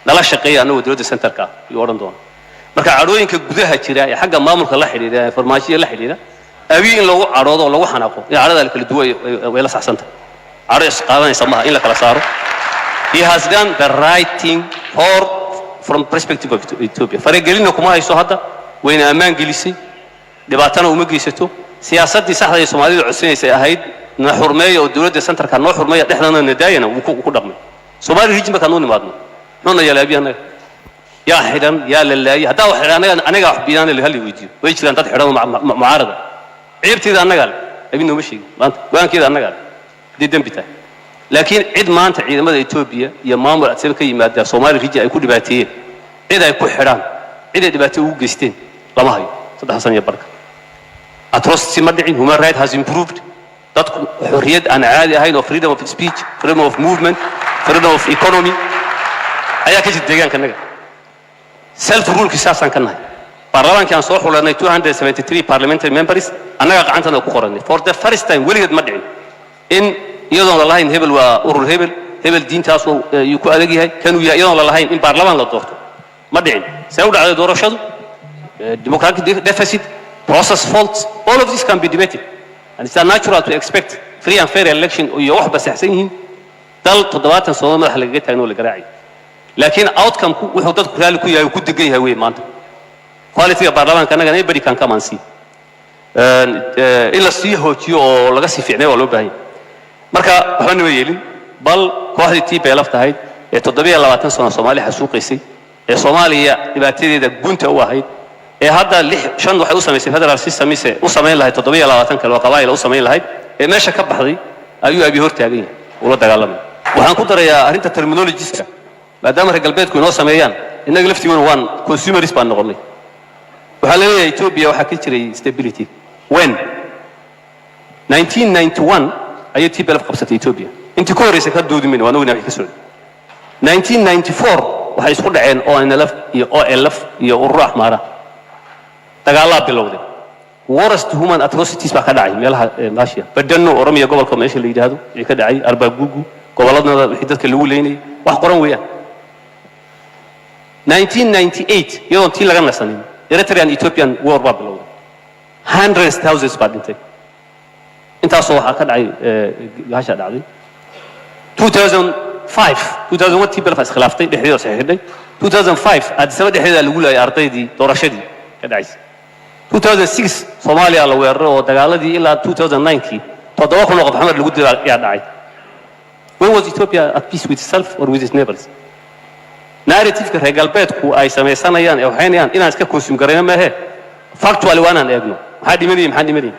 nala shaqeeya anoo dawladda centerka iyo oran doona marka cadooyinka gudaha jira ee xagga maamulka la xiriira farmaajo la xiriira Abiy in lagu cadoodo lagu xanaaqo in cadada kala duwan way la saxsanta caro is qaadanaysa ma in la kala saaro he has done the right thing from perspective of Ethiopia faragelina kuma hayso hadda wayna amaan gelisay dhibaatana uma geysato siyaasadii saxda ee Soomaalidu codsanaysa ahayd na xurmeeyo oo dawladda centerka noo xurmeeyo dhexdana nadaayana uu ku dhaqmay Soomaali region ka noo nimaadno noona yalaabi anaga yaa xidan yaa lalaay hadaa wax anaga wax biyaan la hal weydiyo way jiraan dad xidan mucaarada ciibteeda anaga abin noo sheegay maanta go'aankeeda anaga diidan bita laakiin cid maanta ciidamada Ethiopia iyo maamul adsab ka yimaada Soomaali region ay ku dhibaateeyeen cid ay ku xiraan cid ay dhibaato ugu geysteen lama hayo saddex sano iyo barka atrocity ma dhicin human rights has improved dadku xorriyad aan caadi ahayn oo freedom of speech freedom of movement freedom of economy ayaa ka jirta deegaankanaga self rule kisaasan ka nahay baarlamaanka aan soo xulanay 273 parliamentary members annaga gacantana ku qoranay for the first time weligeed ma dhicin in iyadoon la lahayn hebel waa urur hebel diintaas uu ku adag yahay kan uu yahay iyadoon la lahayn in baarlamaan la doorto ma dhicin say u dhacday doorashadu democratic deficit process faults all of this can be debated and it's natural to expect free and fair election iyo wax basaxsan yihiin dal 70 sano madax laga taagno la garaacay laakiin outcome ku wuxuu dadku raali ku yahay ku degan yahay way maanta quality baarlamaanka anaga anybody can come and see ila sii hoojiyo oo laga sii fiicnay waa loo baahan marka waxaan noo yeelin bal kooxdii TPLF laftahay ee 720 sano Soomaaliya xasuuqaysay ee Soomaaliya dhibaatadeeda gunta u ahayd ee hadda 5 waxay u sameysay federal system u sameyn lahayd 720 kale oo qabaayil u sameyn lahayd ee meesha ka baxday ayuu Abiy hor taagan yahay oo la dagaalamay waxaan ku darayaa arrinta terminology-ska maadaama reer galbeedku inoo sameeyaan inaga laftigoona waan consumerist baan noqonay waxaa la leeyahay Ethiopia waxaa ka jiray stability when 1991 ayay TPLF qabsatay Ethiopia intii ka horeysay ka doodimin waan ognaa wixii ka socday 1994 waxay isku dhaceen ONLF iyo OLF iyo urur ahmara dagaalaa bilowday worst human atrocities baa ka dhacay meelaha Maashiya badano Oromiya gobolka meesha la yiraahdo ee ka dhacay Arbaagugu goboladna wixii dadka lagu leeynay wax qoran weeyaan 1998 iyadoo tii laga nasanin Eritrean Ethiopian war baa bilowday hundreds thousands baa dhintay intaasoo waxaa ka dhacay gaasha dhacday 2001 TPLF iskhilaaftay dhexdeeda saxiixday 2005 Addis Ababa dhexdeeda lagu leeyay ardaydii doorashadii ka dhacaysay 2006 Soomaaliya la weeraray oo dagaaladii ilaa 2009 toddoba kun oo qof xamar lagu dilay ayaa dhacay when was Ethiopia at peace with itself or with its neighbors narrative-ka reer galbeedku ay samaysanayaan ee waxaynayaan inaan iska consume garayno maahe factually waanaan eegno maxaa dhimanayay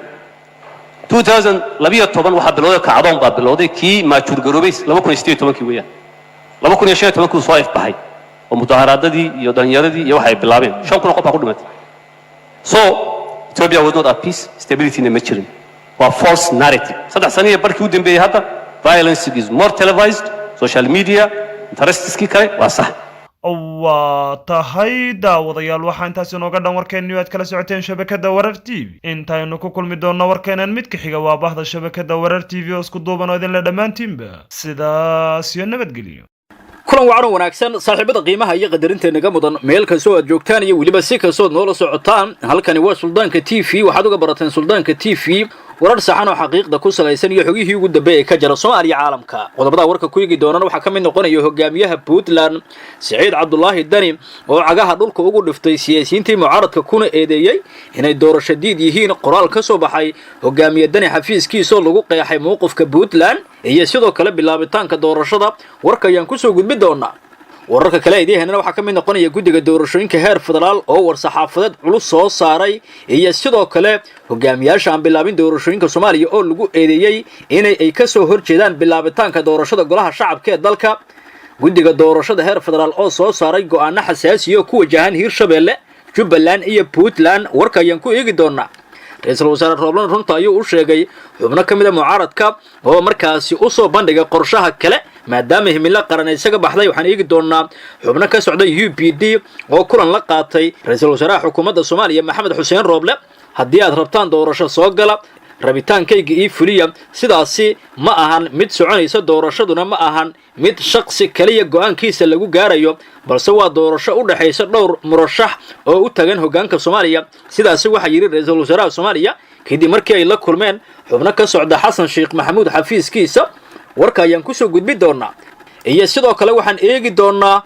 2012 waxaa bilowday kacdoon baa bilowday kii maajuur garoobay 2018 weeyaan 2015 soo ifbaxay oo mudaharaadadii iyo dhalinyaradii iyo waxa ay bilaabeen 5,000 qof ku dhimatay so Ethiopia was not at peace stability in the waa false narrative saddex sano barkii u dambeeyay hadda violence is more televised social media interests-kii kale waa sax waa tahay daawadayaal waxaa intaas inooga dhan warkeenni aad kala socoteen shabakada warar TV intaynu ku kulmi doonno warkeenan mid ka xiga waa bahda shabakada warar TV oo isku duuban oo idin la dhammaantiinba sidaas iyo nabadgelyo kulan wacan wanaagsan saaxiibada qiimaha iyo qadarinta naga mudan meel kastoo aad joogtaan iyo waliba si kastoo noola socotaan halkani waa Suldaanka TV waxaad uga barateen Suldaanka TV warar saxan oo xaqiiqda ku salaysan iyo xogihii ugu dambeeyay ka jira Soomaaliya caalamka qodobada warka ku yigi doonana waxa kamid noqonaya hogaamiyaha Puntland Saciid Cabdullaahi Dani oo cagaha dhulka ugu dhiftay siyaasiyiintii mucaaradka kuna eedeeyay inay doorasho diid yihiin qoraal ka soo baxay hogaamiye Dani xafiiskiisa lagu qeexay mowqifka Puntland iyo sidoo kale bilaabitaanka doorashada warka ayaan ku soo gudbi doonaa wararka kale ee deegaanada waxa kamid noqonaya guddiga doorashooyinka heer federaal oo war saxaafadeed culus soo saaray iyo sidoo kale hogaamiyaasha aan bilaabin doorashooyinka Soomaaliya oo lagu eedeeyay inay ka soo horjeedaan bilaabitaanka doorashada golaha shacabka ee dalka guddiga doorashada heer federaal oo soo saaray go'aano xasaasi ah ku wajahan Hirshabelle Jubbaland iyo Puntland warka ayaan ku eegi doonaa ra'iisul wasaare Rooblan runta ayuu u sheegay xubno kamid ah mucaaradka oo markaasi u soo bandhigay qorshaha kale maadaama himilo qaran isaga baxday waxaan eegi doonaa xubno ka socday UPD oo kulan la qaatay ra'iisul wasaaraha xukuumadda Soomaaliya Maxamed Xuseen Rooble haddii aad rabtaan doorasho soo gala rabitaankayga iyo fuliya sidaasi ma ahan mid soconaysa doorashaduna ma ahan mid shakhsi kaliya go'aankiisa lagu gaarayo balse waa doorasho u dhaxaysa dhowr murashax oo u tagan hoggaanka Soomaaliya sidaasi waxa yiri ra'iisul wasaaraha Soomaaliya kadib markii ay la kulmeen xubno ka socda Xasan Sheekh Maxamuud xafiiskiisa warka ayaan ku soo gudbi doonaa iyo sidoo kale waxaan eegi doonaa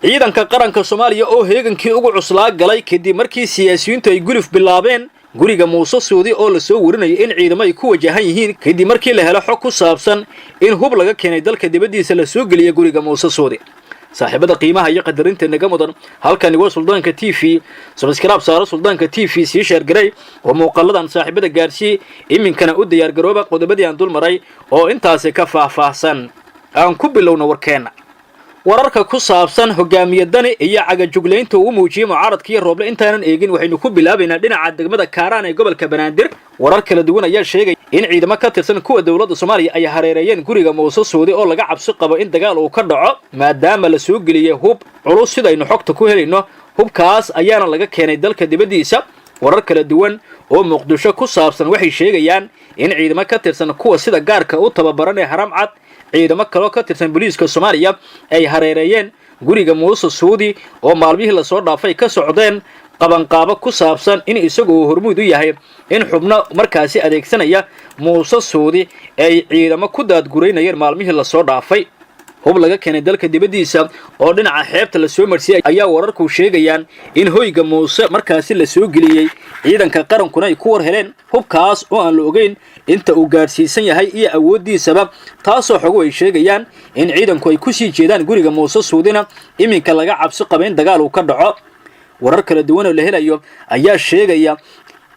ciidanka qaranka Soomaaliya oo heegankii ugu cuslaa galay kadib markii siyaasiyiintu ay gulif bilaabeen guriga Muuse Suudi oo la soo warinayay in ciidamo ay ku wajahan yihiin kadib markii la helo xog ku saabsan in hub laga keenay dalka dibadiisa la soo geliyay guriga Muuse Suudi saaxiibada qiimaha iyo qadarinta naga mudan halkani waa Suldaanka TV subscribe saaro Suldaanka TV si share garay oo muuqaaladan saaxiibada gaarsii iminkana u diyaar garooba qodobadii aan dul maray oo intaas ka faahfaahsan aan ku bilowno warkeena wararka ku saabsan hogaamiyadani iyo cagajugleynta uu muujiyay mucaaradkii Rooble intaanan eegin waxaynu ku bilaabaynaa dhinaca degmada Kaaraan ee gobolka Banaadir warar kala duwan ayaa sheegay in ciidamo ka tirsan kuwa dawladda Soomaaliya ay hareereeyeen guriga Muuse Suudi oo laga cabsi qabo in dagaal uu ka dhaco maadaama la soo geliyay hub culus sida aynu xogta ku helayno hubkaas ayaana laga keenay dalka dibadiisa warar kala duwan oo Muqdisho ku saabsan waxay sheegayaan in ciidamo ka tirsan kuwa sida gaarka u tababaran ee Haram Cad ciidamo kale ka tirsan booliiska Soomaaliya ay hareereeyeen guriga Muuse Suudi oo maalmihii la soo dhaafay ka socdeen qabanqaabo ku saabsan in isagu hormuud u yahay in xubno markaasi adeegsanaya Muuse Suudi ay ciidamo ku daadgureynayeen maalmihii la soo dhaafay hub laga keenay dalka dibadiisa oo dhinaca xeebta la soo marsiyay ayaa wararku sheegayaan in hoyga Muuse markaasi la soo geliyay ciidanka qarankuna ay ku war heleen hubkaas oo aan la ogeyn inta uu gaarsiisan yahay iyo awoodiisaba taasoo xogo ay sheegayaan in ciidanku ay ku sii jeedaan guriga Muuse Suudina iminka laga cabsi qabo in dagaal uu ka dhaco warar kala duwan oo la helayo ayaa sheegaya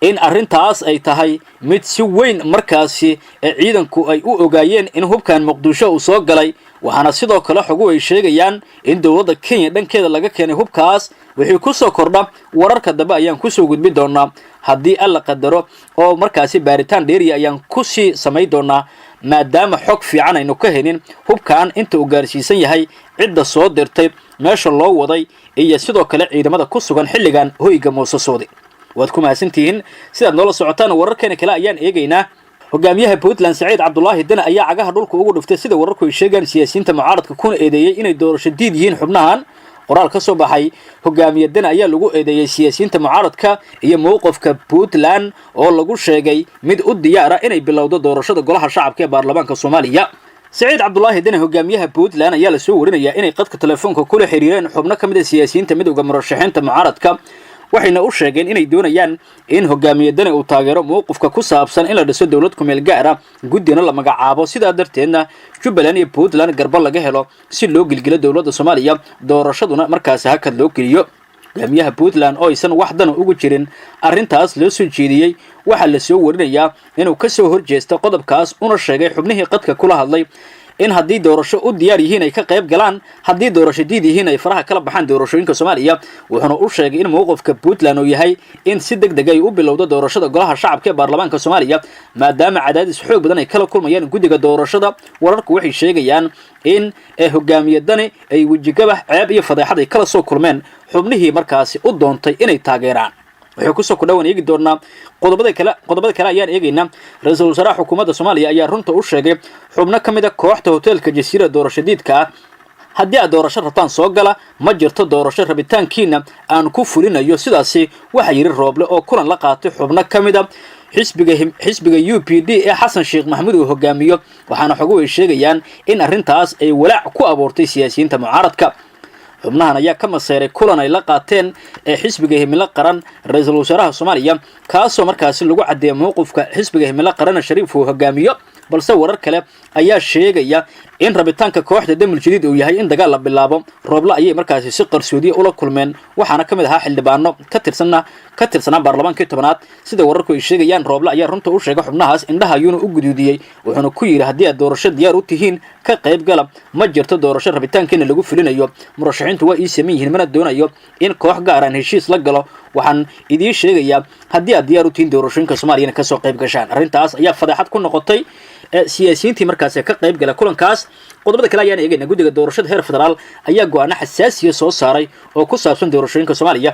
in arrintaas ay tahay mid si weyn markaasi ciidanku ay u ogaayeen in hubkan Muqdisho uu soo galay waxaana sidoo kale xogo ay sheegayaan in dawladda Kenya dhankeeda laga keenay hubkaas wixii ku soo kordha wararka dambe ayaan ku soo gudbi doonaa haddii alla qadaro oo markaasi baaritaan dheeri ayaan ku sii sameey doonaa maadaama xog fiican aynu ka helin hubkan inta uu gaarsiisan yahay cidda soo dirtay meesha loo waday iyo sidoo kale ciidamada ku sugan xilligan hoyga Muuse Suudi waad ku mahadsantihiin sidaad noola socotaan wararkeena kale ayaan eegaynaa hogaamiyaha Puntland Saciid Cabdullaahi Dani ayaa cagaha dhulka ugu dhiftay sida wararku ay sheegaan siyaasiyiinta mucaaradka kuna eedeeyay inay doorasho diid yihiin xubnahan qoraal ka soo baxay hogaamiye Dani ayaa lagu eedeeyay siyaasiyiinta mucaaradka iyo mowqifka Puntland oo lagu sheegay mid u diyaar ah inay bilowdo doorashada golaha shacabka ee baarlamaanka Soomaaliya Saciid Cabdullaahi Dani hogaamiyaha Puntland ayaa la soo warinayaa inay qadka telefoonka kula xiriireen xubno kamid ah siyaasiyiinta midowga murashaxiinta mucaaradka waxayna u sheegeen inay doonayaan in hogaamiye Dani uu taageero mowqifka ku saabsan in la dhiso dawlad ku meel gaar ah guddiina la magacaabo sidaa darteedna Jubbaland iyo Puntland garba laga helo si loo gilgilo dawladda Soomaaliya doorashaduna markaas hakad loo geliyo hogaamiyaha Puntland oo aysan wax dan ugu jirin arrintaas loo soo jeediyay waxa la soo warinayaa inuu ka soo horjeesto qodobkaas una sheegay xubnihii qadka kula hadlay in haddii doorasho u diyaar yihiin ay ka qayb galaan haddii doorasho diid yihiin ay faraha kala baxaan doorashooyinka Soomaaliya wuxuuna u sheegay in mowqifka Puntland uu yahay in si degdeg ah ay u bilowdo doorashada golaha shacabka ee baarlamaanka Soomaaliya maadaama cadaadis xoog badan ay kala kulmayaan guddiga doorashada wararku waxay sheegayaan in hogaamiyadani ay wajigabax ceeb iyo fadeexad ay kala soo kulmeen xubnihii markaasi u doontay inay taageeraan wuxuu ku soo kudhawan eegi doonaa qodobada kale ayaan eegaynaa ra'iisul wasaaraha xukuumadda Soomaaliya ayaa runta u sheegay xubno ka mid ah kooxda hoteelka Jasiira doorashadiidka ah haddii aad doorasho rabtaan soo gala ma jirto doorasho rabitaankiina aan ku fulinayo sidaasi waxa yiri Rooble oo kulan la qaatay xubno ka mid ah xisbiga UPD ee Xasan Sheekh Maxamuud uu hogaamiyo waxaana xogo ay sheegayaan in arrintaas ay walaac ku abuurtay siyaasiyiinta mucaaradka xubnahan ayaa ka maseeray kulan ay la qaateen ee xisbiga himilo qaran ra'iisul wasaaraha Soomaaliya kaasoo markaasi lagu cadeeyay mowqifka xisbiga himilo qaran Shariif uu hogaamiyo balse warar kale ayaa sheegaya in rabitaanka kooxda Damul Jadiid uu yahay in dagaal la bilaabo Rooble ayay markaasi si qarsoodi ula kulmeen waxaana kamid ahaa xildhibaano ka tirsanaa baarlamaankii 10aad sida wararku ay sheegayaan Rooble ayaa runta u sheegay xubnahaas indhaha ayuuna u guduudiyay wuxuuna ku yiri haddii aad doorasho diyaar u tihiin ka qayb gala ma jirto doorasho rabitaankiina lagu fulinayo murashaxiintu waa sameeyeen yihiin mana doonayo in koox gaar ah heshiis la galo waxaan idin sheegayaa haddii aad diyaar u tihiin doorashooyinka Soomaaliya ka soo qayb gashaan arrintaas ayaa fadeexad ku noqotay siyaasiyiintii markaas ka qayb gala kulankaas qodobada kale ayaan eegaynaa guddiga doorashada heer federaal ayaa go'aano xasaasi ah soo saaray oo ku saabsan doorashooyinka Soomaaliya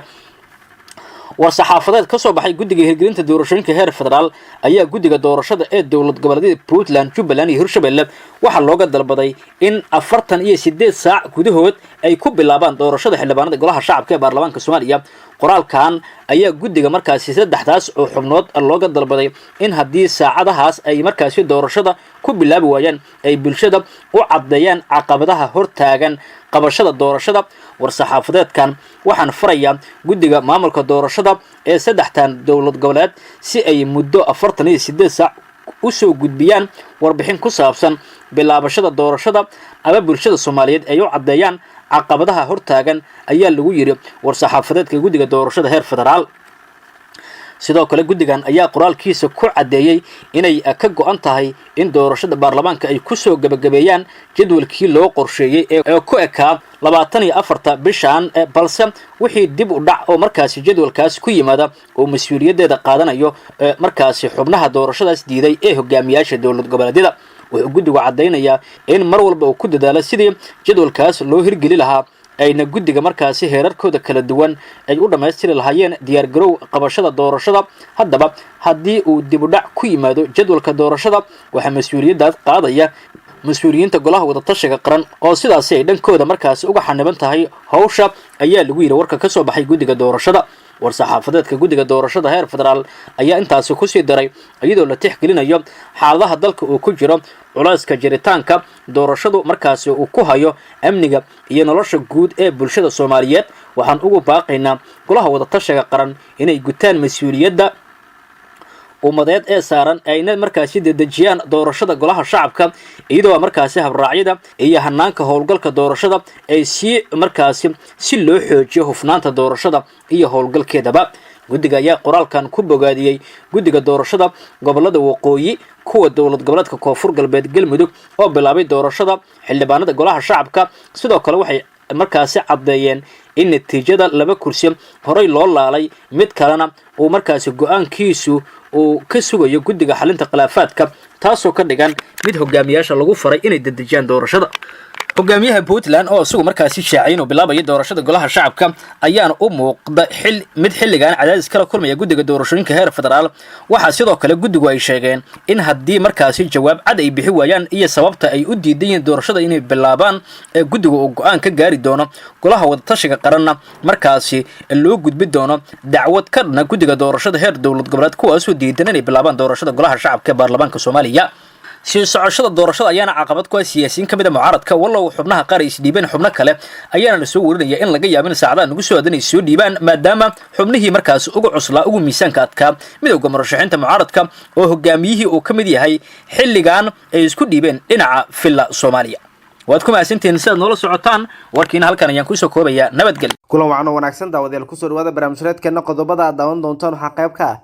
war-saxaafadeed ka soo baxay guddiga hirgelinta doorashooyinka heer federaal ayaa guddiga doorashada ee dowlad goboleedyada Puntland, Jubbaland iyo Hirshabelle waxa looga dalbaday in 48 saac gudahood ay ku bilaabaan doorashada xildhibaanada golaha shacabka ee baarlamaanka Soomaaliya qoraalkan ayaa guddiga markaasi saddexdaas oo xubnood looga dalbaday in haddii saacadahaas ay markaasi doorashada ku bilaabi waayaan ay bulshada u cadeeyaan caqabadaha hortaagan qabashada doorashada war-saxaafadeedkan waxaan farayaa guddiga maamulka doorashada ee saddexdan dowlad goboleed si ay muddo 48 saac u soo gudbiyaan warbixin ku saabsan bilaabashada doorashada ama bulshada Soomaaliyeed ay u cadeeyaan caqabadaha hortaagan ayaa lagu yiri war-saxaafadeedka guddiga doorashada heer federaal sidoo kale guddigan ayaa qoraalkiisa ku cadeeyay inay ka go'an tahay in doorashada baarlamaanka ay ku soo gabagabeeyaan jadwalkii loo qorsheeyay ee ku ekaa 24 bishan balse wixii dib u dhac oo markaasi jadwalkaas ku yimaada oo mas'uuliyadeeda qaadanayo markaasi xubnaha doorashadaas diiday ee hogaamiyaasha dowlad goboleedyada wuxuu guddigu cadeynayaa in mar walba uu ku dadaalo sidii jadwalkaas loo hirgeli lahaa ayna guddiga markaasi heerarkooda kala duwan ay u dhameystiri lahaayeen diyaar garow qabashada doorashada haddaba haddii uu dib u dhac ku yimaado jadwalka doorashada waxa mas'uuliyadaas qaadaya mas'uuliyiinta golaha wada tashiga qaran oo sidaasi ay dhankooda markaasi uga xaniban tahay hawsha ayaa lagu yiri warka ka soo baxay guddiga doorashada war-saxaafadeedka guddiga doorashada heer federaal ayaa intaasi ku sii daray iyadoo la tixgelinayo xaaladaha dalka uu ku jiro culayska jiritaanka doorashadu markaasi uu ku hayo amniga iyo nolosha guud ee bulshada Soomaaliyeed waxaan ugu baaqaynaa golaha wada tashiga qaran inay gutaan mas'uuliyadda ummadeed ee saaran ayna markaasi dedejiyaan doorashada golaha shacabka iyadoo markaasi habraacyada iyo hanaanka howlgalka doorashada ay si loo xoojiyo hufnaanta doorashada iyo howlgalkeedaba guddiga ayaa qoraalkan ku bogaadiyay guddiga doorashada gobolada waqooyi kuwa dowlad goboleedka koonfur galbeed galmudug oo bilaabay doorashada xildhibaanada golaha shacabka sidoo kale waxay markaasi cadeeyeen in natiijada 2 kursi horay loo laalay mid kalena uu markaasi go'aankiisu uu ka sugayo guddiga xalinta khilaafaadka taasoo ka dhigan mid hogaamiyaasha lagu faray inay dedejiyaan doorashada hogaamiyaha Puntland oo isugu markaasi shaacay inuu bilaabayo doorashada golaha shacabka ayaana u muuqda xilligan cadaadis kala kulmaya guddiga doorashooyinka heer federaal waxa sidoo kale guddigu ay sheegeen in haddii markaasi jawaab cad ay bixi waayaan iyo sababta ay u diidayeen doorashada inay bilaabaan ee guddigu uu go'aan ka gaari doono golaha wada tashiga qaranna markaasi loo gudbi doono dacwad ka dhana guddiga doorashada heer dowlad goboleed kuwaas oo diidan inay bilaabaan doorashada golaha shacabka ee baarlamaanka Soomaaliya si socoshada doorashada ayaana caqabad ku ah siyaasiyiin kamid ah mucaaradka wallow xubnaha qaar is dhiibeen xubno kale ayaana la soo warinaya in laga yaabo in saacadaha nagu soo aadanay soo dhiibaan maadaama xubnihii markaas ugu cuslaa ugu miisaanka adkaa midowga murashaxiinta mucaaradka oo hogaamiyihii uu kamid yahay xilligan ay isku dhiibeen dhinaca filla Soomaaliya waad ku maasantiin sidaad noola socotaan warkiina halkan ayaan ku soo koobayaa nabadgelyo kulan wacan oo wanaagsan daawadayaal ku soo dhawaada barnaamijyadeena qodobada aad daawan doontaan waxa qayb ka ah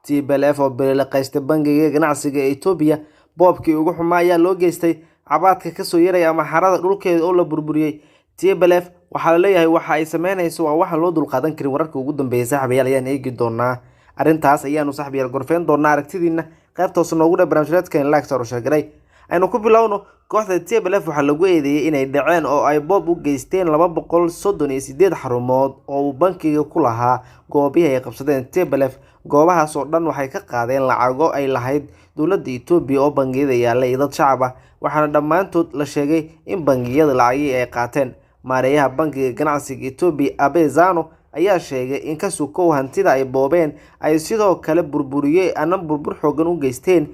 TPLF oo bilaa qaysta bangiga ganacsiga ee Itoobiya boobkii ugu xumaa ayaa loo geystay cabaadka kasoo yaraya amxaarada dhulkeeda oo la burburiyey. TPLF waxaa la leeyahay waxa ay sameynayso waa waxaan loo dulqaadan karin. Wararka ugu dambeeyay saaxiibayaal ayaan eegi doonaa arrintaas ayaanu saaxiibayaal gorfeen doonaa aragtidiina qaybta hoose noogu dheh barnaamijyadeedkan like soo sheegay. aynu ku bilowno kooxda TPLF waxaa lagu eedeeyay inay dhaceen oo ay boob u geysteen 238 xarumood oo uu bankiga ku lahaa goobihii ay qabsadeen. TPLF goobahaas oo dhan waxay ka qaadeen lacago ay lahayd dowladda Itoobiya oo bangiyada yaalay dad shacab ah, waxaana dhammaantood la sheegay in bangiyada lacagii ay qaateen. maareeyaha bankiga ganacsiga Itoobiya Abe Zano ayaa sheegay in ka sukow hantida ay boobeen ay sidoo kale burburiyay burbur xoogan u geysteen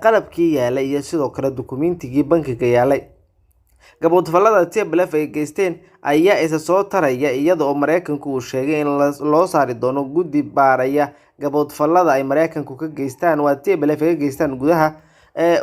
qalabkii yaalay iyo sidoo kale dukumiintigii bankiga yaalay. gaboodfalada TPLF ay geysteen ayaa isa soo taraya iyada oo Mareykanku uu sheegay in loo saari doono guddi baaraya gaboodfalada ay Mareykanku ka geystaan waa TPLF ay geystaan gudaha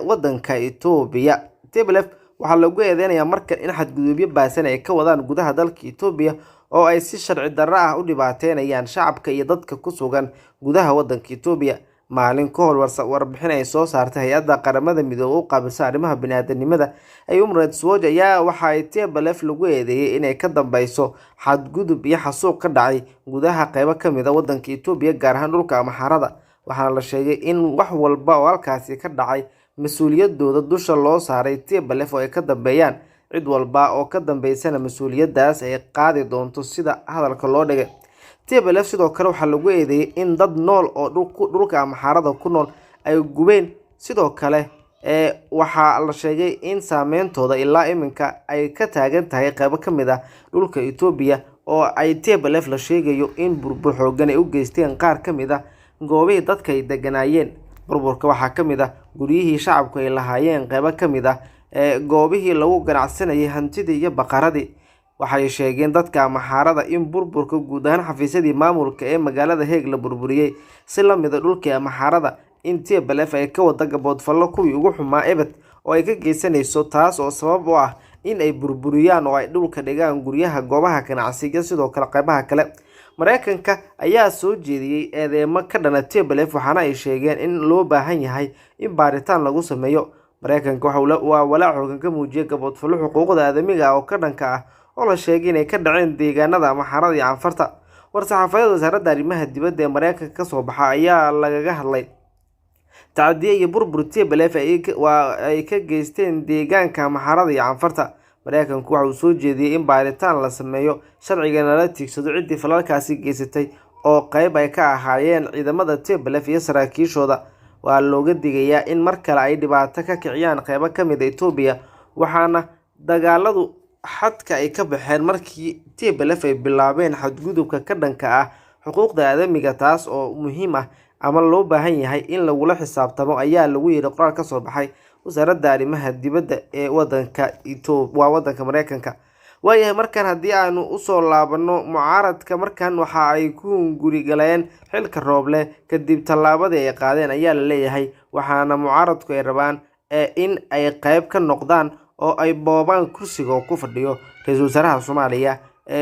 wadanka Itoobiya. TPLF waxaa lagu eedeynayaa markan in xadgudubyo baasan ay ka wadaan gudaha dalka Itoobiya oo ay si sharci darro ah u dhibaateynayaan shacabka iyo dadka ku sugan gudaha wadanka Itoobiya. maalin ka hor warbixin ay soo saartay hay'adda qaramada midoobay oo qaabilsan arrimaha bini'aadanimada Human Rights Watch ayaa waxa ay TPLF lagu eedeeyay inay ka dambayso xadgudub iyo xasuuq ka dhacay gudaha qaybo ka mid ah wadanka Itoobiya gaar ahaan dhulka amxaarada. waxaana la sheegay in wax walba oo halkaasi ka dhacay mas'uuliyadooda dusha loo saaray TPLF oo ay ka dambeeyaan cid walba oo ka dambeysana mas'uuliyadaas ay qaadi doonto sida hadalka loo dhigay. TPLF sidoo kale waxaa lagu eedeeyay in dad nool oo dhulka amxaarada ku nool ay gubeen. sidoo kale waxaa la sheegay in saameyntooda ilaa iminka ay ka taagan tahay qaybo ka mid ah dhulka Itoobiya oo ay TPLF la sheegayo in burbur xoogan ay u geysteen qaar ka mid ah goobihii dadka ay deganaayeen. burburka waxaa ka mid ah guryihii shacabku ay lahaayeen, qaybo ka mid ah goobihii lagu ganacsanayay hantidii iyo baqaradii. waxay sheegeen dadka amxaarada in burburka guud ahaan xafiisyadii maamulka ee magaalada Hague la burburiyay. si la mid ah dhulkii amxaarada in TPLF ay ka wada gaboodfallo kuwii ugu xumaa ebed oo ay ka geysanayso, taas oo sabab u ah in ay burburiyaan oo ay dhulka dhigaan guryaha, goobaha ganacsiga sidoo kale qaybaha kale. Mareykanka ayaa soo jeediyay eedeymo ka dhana TPLF waxaana ay sheegeen in loo baahan yahay in baaritaan lagu sameeyo. Mareykanka waa walaac xoogan ka muujiyay gaboodfallo xuquuqda aadamiga oo ka dhanka ah oo la sheegay inay ka dhaceen deegaanada amxaarada iyo canfarta. war-saxaafadeed wasaaradda arrimaha dibadda ee Mareykanka ka soo baxa ayaa lagaga hadlay tacdiye iyo burbur TPLF ay ka geysteen deegaanka amxaarada iyo canfarta. Mareykanku waxa uu soo jeediyay in baaritaan la sameeyo, sharcigana la tiigsado ciddii falalkaasi geysatay oo qayb ay ka ahaayeen ciidamada TPLF iyo saraakiishooda. waa looga digayaa in mar kale ay dhibaato ka kiciyaan qaybo ka mid ah Itoobiya, waxaana dagaaladu xadka ay ka baxeen markii TPLF ay bilaabeen xadgudubka ka dhanka ah xuquuqda aadamiga, taas oo muhiim ah ama loo baahan yahay in lagula xisaabtamo ayaa lagu yiri qoraal ka soo baxay wasaaradda arrimaha dibadda ee wadanka wadanka Mareykanka. waayahay markan haddii aanu usoo laabano mucaaradka, markan waxa ay ku guri galeen xilka Rooble kadib tallaabadii ay qaadeen ayaa la leeyahay, waxaana mucaaradku ay rabaan in ay qayb ka noqdaan oo ay boobaan kursiga oo ku fadhiyo ra'iisul wasaaraha Soomaaliya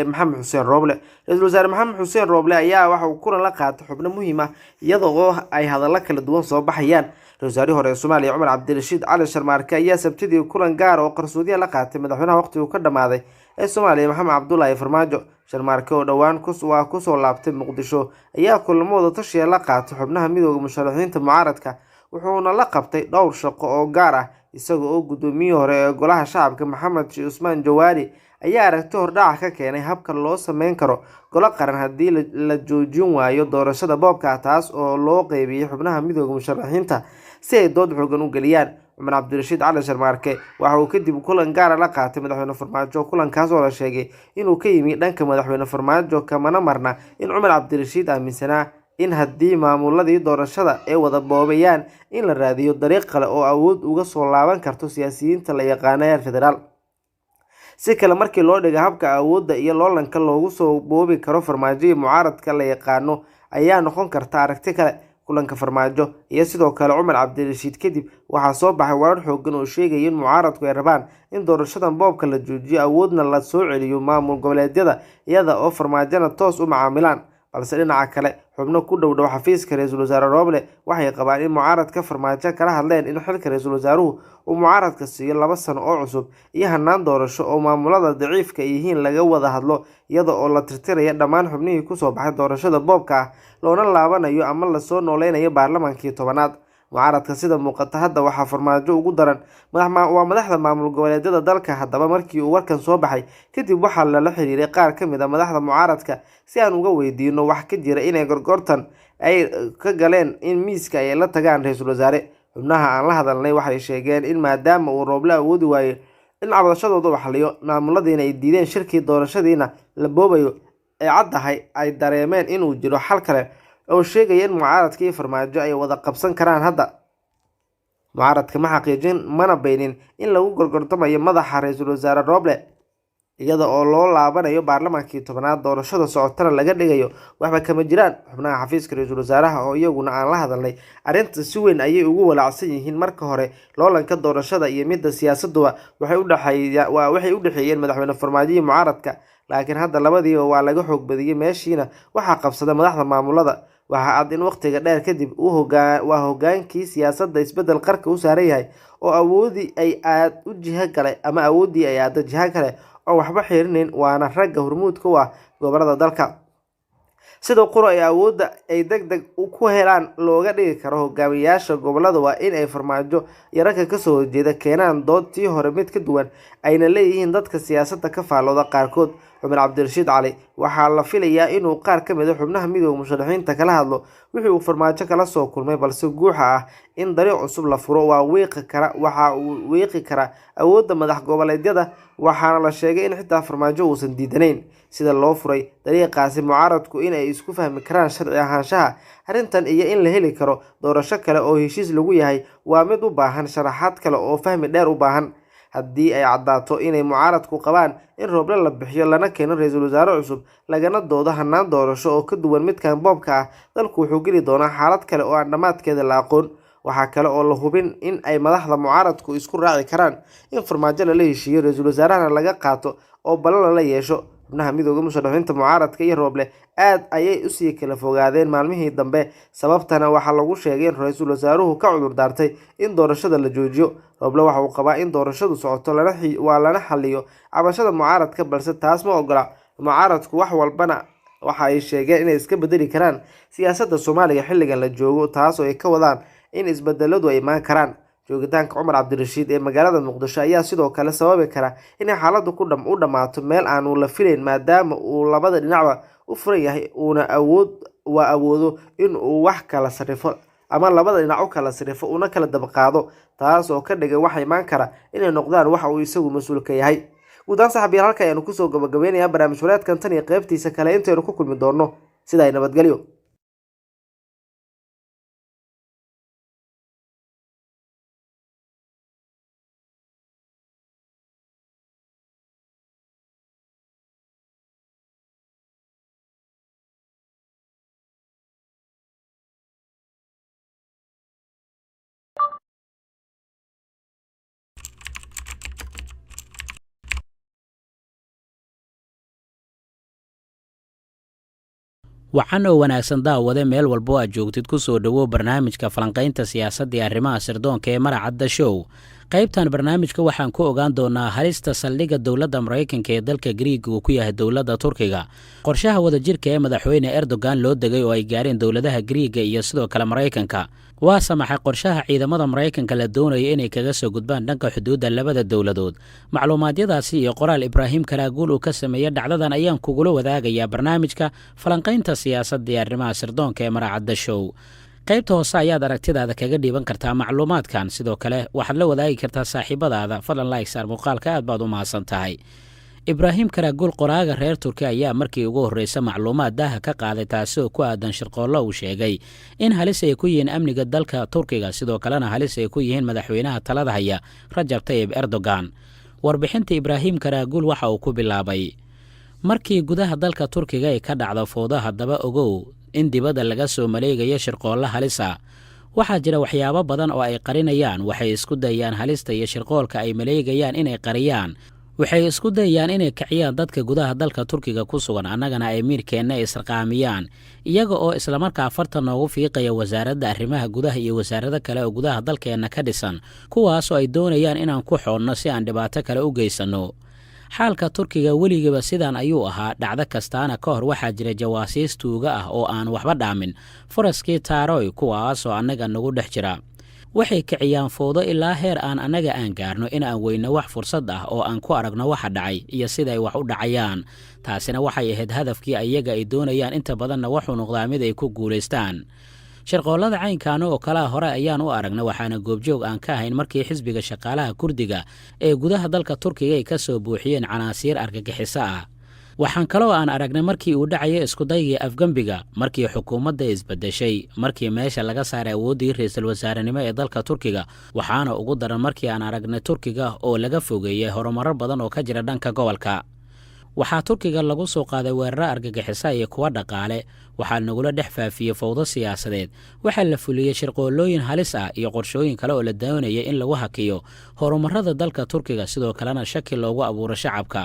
Maxamed Xuseen Rooble. ra'iisul wasaare Maxamed Xuseen Rooble ayaa waxa uu kulan la qaatay xubno muhiim ah iyadoo ay hadallo kala duwan soo baxayaan. ra'iisul wasaarihii hore ee Soomaaliya Cumar Cabdirashiid Cali Sharmaarke ayaa sabtidii kulan gaar oo qarsoodiye la qaatay madaxweynaha waqtigu ka dhamaaday ee Soomaaliya Maxamed Cabdullaahi Farmaajo. Sharmaarke oo dhawaan ku soo laabtay Muqdisho ayaa kulamada tashiya la qaatay xubnaha midowga musharaxiinta mucaaradka, wuxuuna la qabtay dhowr shaqo oo gaar ah isaga oo gudoomiyihii hore ee golaha shacabka Maxamed Sheikh Usmaan Jawaari ayaa aragti hordhac ka keenay habka loo sameyn karo golo qaran haddii la joojin waayo doorashada boobka, taas oo loo qeybiyay xubnaha midowga musharaxiinta si ay dood xoogan u geliyaan. Cumar Cabdirashiid Cali Sharmaarke waxa uu kadib kulan gaar ah la qaatay madaxweyne Farmaajo. kulankaas oo la sheegay inuu ka yimi dhanka madaxweyne Farmaajo, kamana marna in Cumar Cabdirashiid aaminsanaa in haddii maamuladii doorashada ay wada boobayaan in la raadiyo dariiq kale oo awood uga soo laaban karto siyaasiyiinta la yaqaan ee federaal. si kale markii loo dhigo habka awoodda iyo loolanka loogu soo boobi karo Farmaajo iyo mucaaradka la yaqaano ayaa noqon karta aragti kale. kulanka Farmaajo iyo sidoo kale Cumar Cabdirashiid kadib waxaa soo baxay warar xoogan oo sheegaya in mucaaradku ay rabaan in doorashadan boobka la joojiyo, awoodna la soo celiyo maamul goboleedyada iyada oo Farmaajona toos u macaamilaan. balse dhinaca kale xubno ku dhow xafiiska ra-iisul wasaare Roble waxay qabaan in mucaaradka farmaajo kala hadleen in xilka ra-iisul wasaaruhu uu mucaaradka siiyo 2 sano oo cusub iyo hanaan doorasho oo maamulada daciifka yihiin laga wada hadlo iyada oo la tirtirayo dhammaan xubnihii ku soo baxay doorashada boobka ah loona laabanayo ama la soo nooleynayo baarlamaankii 10aad. mucaaradka sida muuqata hadda waxaa farmaajo ugu daran waa madaxda maamul goboleedyada dalka. haddaba markii uu warkan soo baxay kadib waxaa lala xiriiray qaar ka mid ah madaxda mucaaradka si aan uga weydiino wax ka jira inay gorgortan ay ka galeen in miiska ay la tagaan ra-iisul wasaare. xubnaha aan la hadalnay waxay sheegeen in maadaama uu Roble awoodi waayo in cabashadooda uu xaliyo, maamuladiina ay diideen shirkii doorashadiina la boobayo ay caddahay ay dareemeen inuu jiro xal kale oo sheegaya in mucaaradka iyo farmaajo ay wada qabsan karaan. hadda mucaaradka ma xaqiijin mana beenin in lagu gorgortamayo madaxa ra-iisul wasaare Roble iyada oo loo laabanayo baarlamaankii 10aad doorashada socotana laga dhigayo waxba kama jiraan. xubnaha xafiiska ra-iisul wasaaraha oo iyaguna aan la hadalnay arrinta si weyn ayay ugu walaacsan yihiin. marka hore loolanka doorashada iyo midda siyaasaduba waxay u dhaxeeyeen madaxweyne farmaajo iyo mucaaradka, laakiin hadda labadiiba waa laga xoog badiyay meeshiina waxaa qabsaday madaxda maamulada. waxaa cad in waqtiga dheer kadib waa hogaankii siyaasadda isbedel qarka u saaran yahay oo awoodii ay aad u jiha kale ama awoodii ay aada jiha kale oo waxba xiirinayn, waana ragga hormuudka u ah gobolada dalka. sida quro ay awoodda ay degdeg ku helaan looga dhigi karo hogaamiyayaasha gobolada waa in ay farmaajo iyo ragga kasoo horjeeda keenaan doodtii hore mid ka duwan ayna leeyihiin dadka siyaasadda ka faalooda qaarkood. Cumar Cabdirashiid Cali waxaa la filayaa inuu qaar ka mid ah xubnaha midowga musharaxiinta kala hadlo wixii uu farmaajo kala soo kulmay, balse guuxa ah in dariiq cusub la furo waxa uu wiiqi kara awoodda madax goboleedyada, waxaana la sheegay in xitaa farmaajo uusan diidanayn sida loo furay dariiqaasi mucaaradku in ay isku fahmi karaan sharci ahaanshaha arrintan iyo in la heli karo doorasho kale oo heshiis lagu yahay waa mid u baahan sharaxaad kale oo fahmi dheer u baahan. haddii ay caddaato inay mucaaradku qabaan in Roble la bixiyo lana keeno ra-iisul wasaare cusub lagana doodo hanaan doorasho oo ka duwan midkan boobka ah, dalku wuxuu geli doonaa xaalad kale oo aan dhammaadkeeda la aqoon. waxaa kale oo la hubin in ay madaxda mucaaradku isku raaci karaan in farmaajo lala heshiiyo ra-iisul wasaarahana laga qaato oo ballan lala yeesho. xubnaha midowga musharaxiinta mucaaradka iyo Roble aad ayay usii kala fogaadeen maalmihii dambe, sababtana waxaa lagu sheegay in ra-iisul wasaaruhu ka cudur daartay in doorashada la joojiyo. Roble waxa uu qabaa in doorashadu socoto lana xaliyo cabashada mucaaradka, balse taas ma ogola. mucaaradku wax walbana waxa ay sheegeen inay iska bedeli karaan siyaasadda Soomaaliya xilligan la joogo, taas oo ay ka wadaan in isbedeladu ay imaan karaan. joogitaanka Cumar Cabdirashiid ee magaalada Muqdisho ayaa sidoo kale sababi kara in xaaladdu u dhamaato meel aanu la filayn, maadaama uu labada dhinacba u furan yahay uuna awoodo in uu wax kala sarifo ama labada dhinac u kala sarifo una kala dabaqaado, taas oo ka dhigan wax imaan kara inay noqdaan waxa uu isagu mas'uul ka yahay. guudaan saxabiyaal halka ayanu kusoo gabagabeynayaa barnaamij wareedkan tan iyo qaybtiisa kale intaynu ku kulmi doono sida ay nabadgelyo. waxaan oo wanaagsan daawade meel walbo aad joogtid ku soo dhawow barnaamijka falanqaynta siyaasadda iyo arrimaha sirdoonka ee Maracadda Show. qaybtan barnaamijka waxaan ku ogaan doonaa halista saldhigga dowladda Mareykanka ee dalka Greece uu ku yahay dowladda Turkiga, qorshaha wadajirka ee madaxweyne Erdogan loo degay oo ay gaareen dowladaha Greece iyo sidoo kale Mareykanka. waa samaxay qorshaha ciidamada Mareykanka la doonayo inay kaga soo gudbaan dhanka xuduudda labada dowladood. macluumaadyadaasi iyo qoraal Ibraahim Karaaguul uu ka sameeyay dhacdadan ayaan kugula wadaagayaa barnaamijka falanqaynta siyaasadda iyo arrimaha sirdoonka ee Maracadda Show. qaybta hoose ayaad aragtidaada kaga dhiiban kartaa macluumaadkan, sidoo kale waxaad la wadaagi kartaa saaxiibadaada. fadlan like saar muuqaalka, aad baad u mahadsan tahay. Ibraahim Karaaguul qoraaga reer Turki ayaa markii ugu horreysay macluumaad daaha ka qaaday taasoo ku aadan shirqoollo uu sheegay in halis ay ku yihiin amniga dalka Turkiga, sidoo kalena halis ay ku yihiin madaxweynaha talada haya Rajab Tayyip Erdogan. warbixinta Ibraahim Karaaguul waxa uu ku bilaabay markii gudaha dalka Turkiga ay ka dhacdo fowdo, haddaba ogow in dibadda laga soo maleegayo shirqoollo halis ah. waxaa jira waxyaabo badan oo ay qarinayaan, waxay isku dayaan halista iyo shirqoolka ay maleegayaan inay qariyaan. waxay isku dayayaan inay kiciyaan dadka gudaha dalka turkiga ku sugan annagana ay miirkeenna israqaamiyaan iyaga oo islamarkaa farta noogu fiiqaya wasaaradda arrimaha gudaha iyo wasaarado kale oo gudaha dalkeenna ka dhisan kuwaasoo ay doonayaan inaan ku xoonno si aan dhibaato kale u geysanno xaalka turkiga weligiiba sidaan ayuu ahaa dhacdo kastaana ka hor waxaa jira jawaasiis tuuga ah oo aan waxba dhaamin faraskii taaroy kuwaasoo annaga nagu dhex jira waxay kiciyaan fowdo ilaa heer aan annaga aan gaarno in aan weyno wax fursad ah oo aan ku aragno waxa dhacay iyo siday wax u dhacayaan taasina waxay ahayd hadafkii ayaga ay doonayaan inta badanna waxuu noqdaa mid ay ku guulaystaan shirqoollada caynkaana oo kalea hore ayaan u aragna waxaana goobjoog aan ka ahayn markii xisbiga shaqaalaha kurdiga ee gudaha dalka turkiga ay ka soo buuxiyeen canaasiir argagixiso ah waxaan kaloo aan aragnay markii uu dhacaya iskudaygii afgembiga markii xukuumadda isbedeshay markii meesha laga saaray awooddii ra-iisul wasaarenimo ee dalka turkiga waxaana ugu daran markii aan aragnay turkiga oo laga fogeeyey horumarro badan oo ka jira dhanka gobolka waxaa turkiga lagu soo qaaday weeraro argagixisa iyo kuwa dhaqaale waxaa nagula dhex faafiyey fowdo siyaasadeed waxaa la fuliyey shirqoolooyin halis ah iyo qorshooyin kale oo la doonayay in lagu hakiyo horumarrada dalka turkiga sidoo kalena shaki loogu abuuro shacabka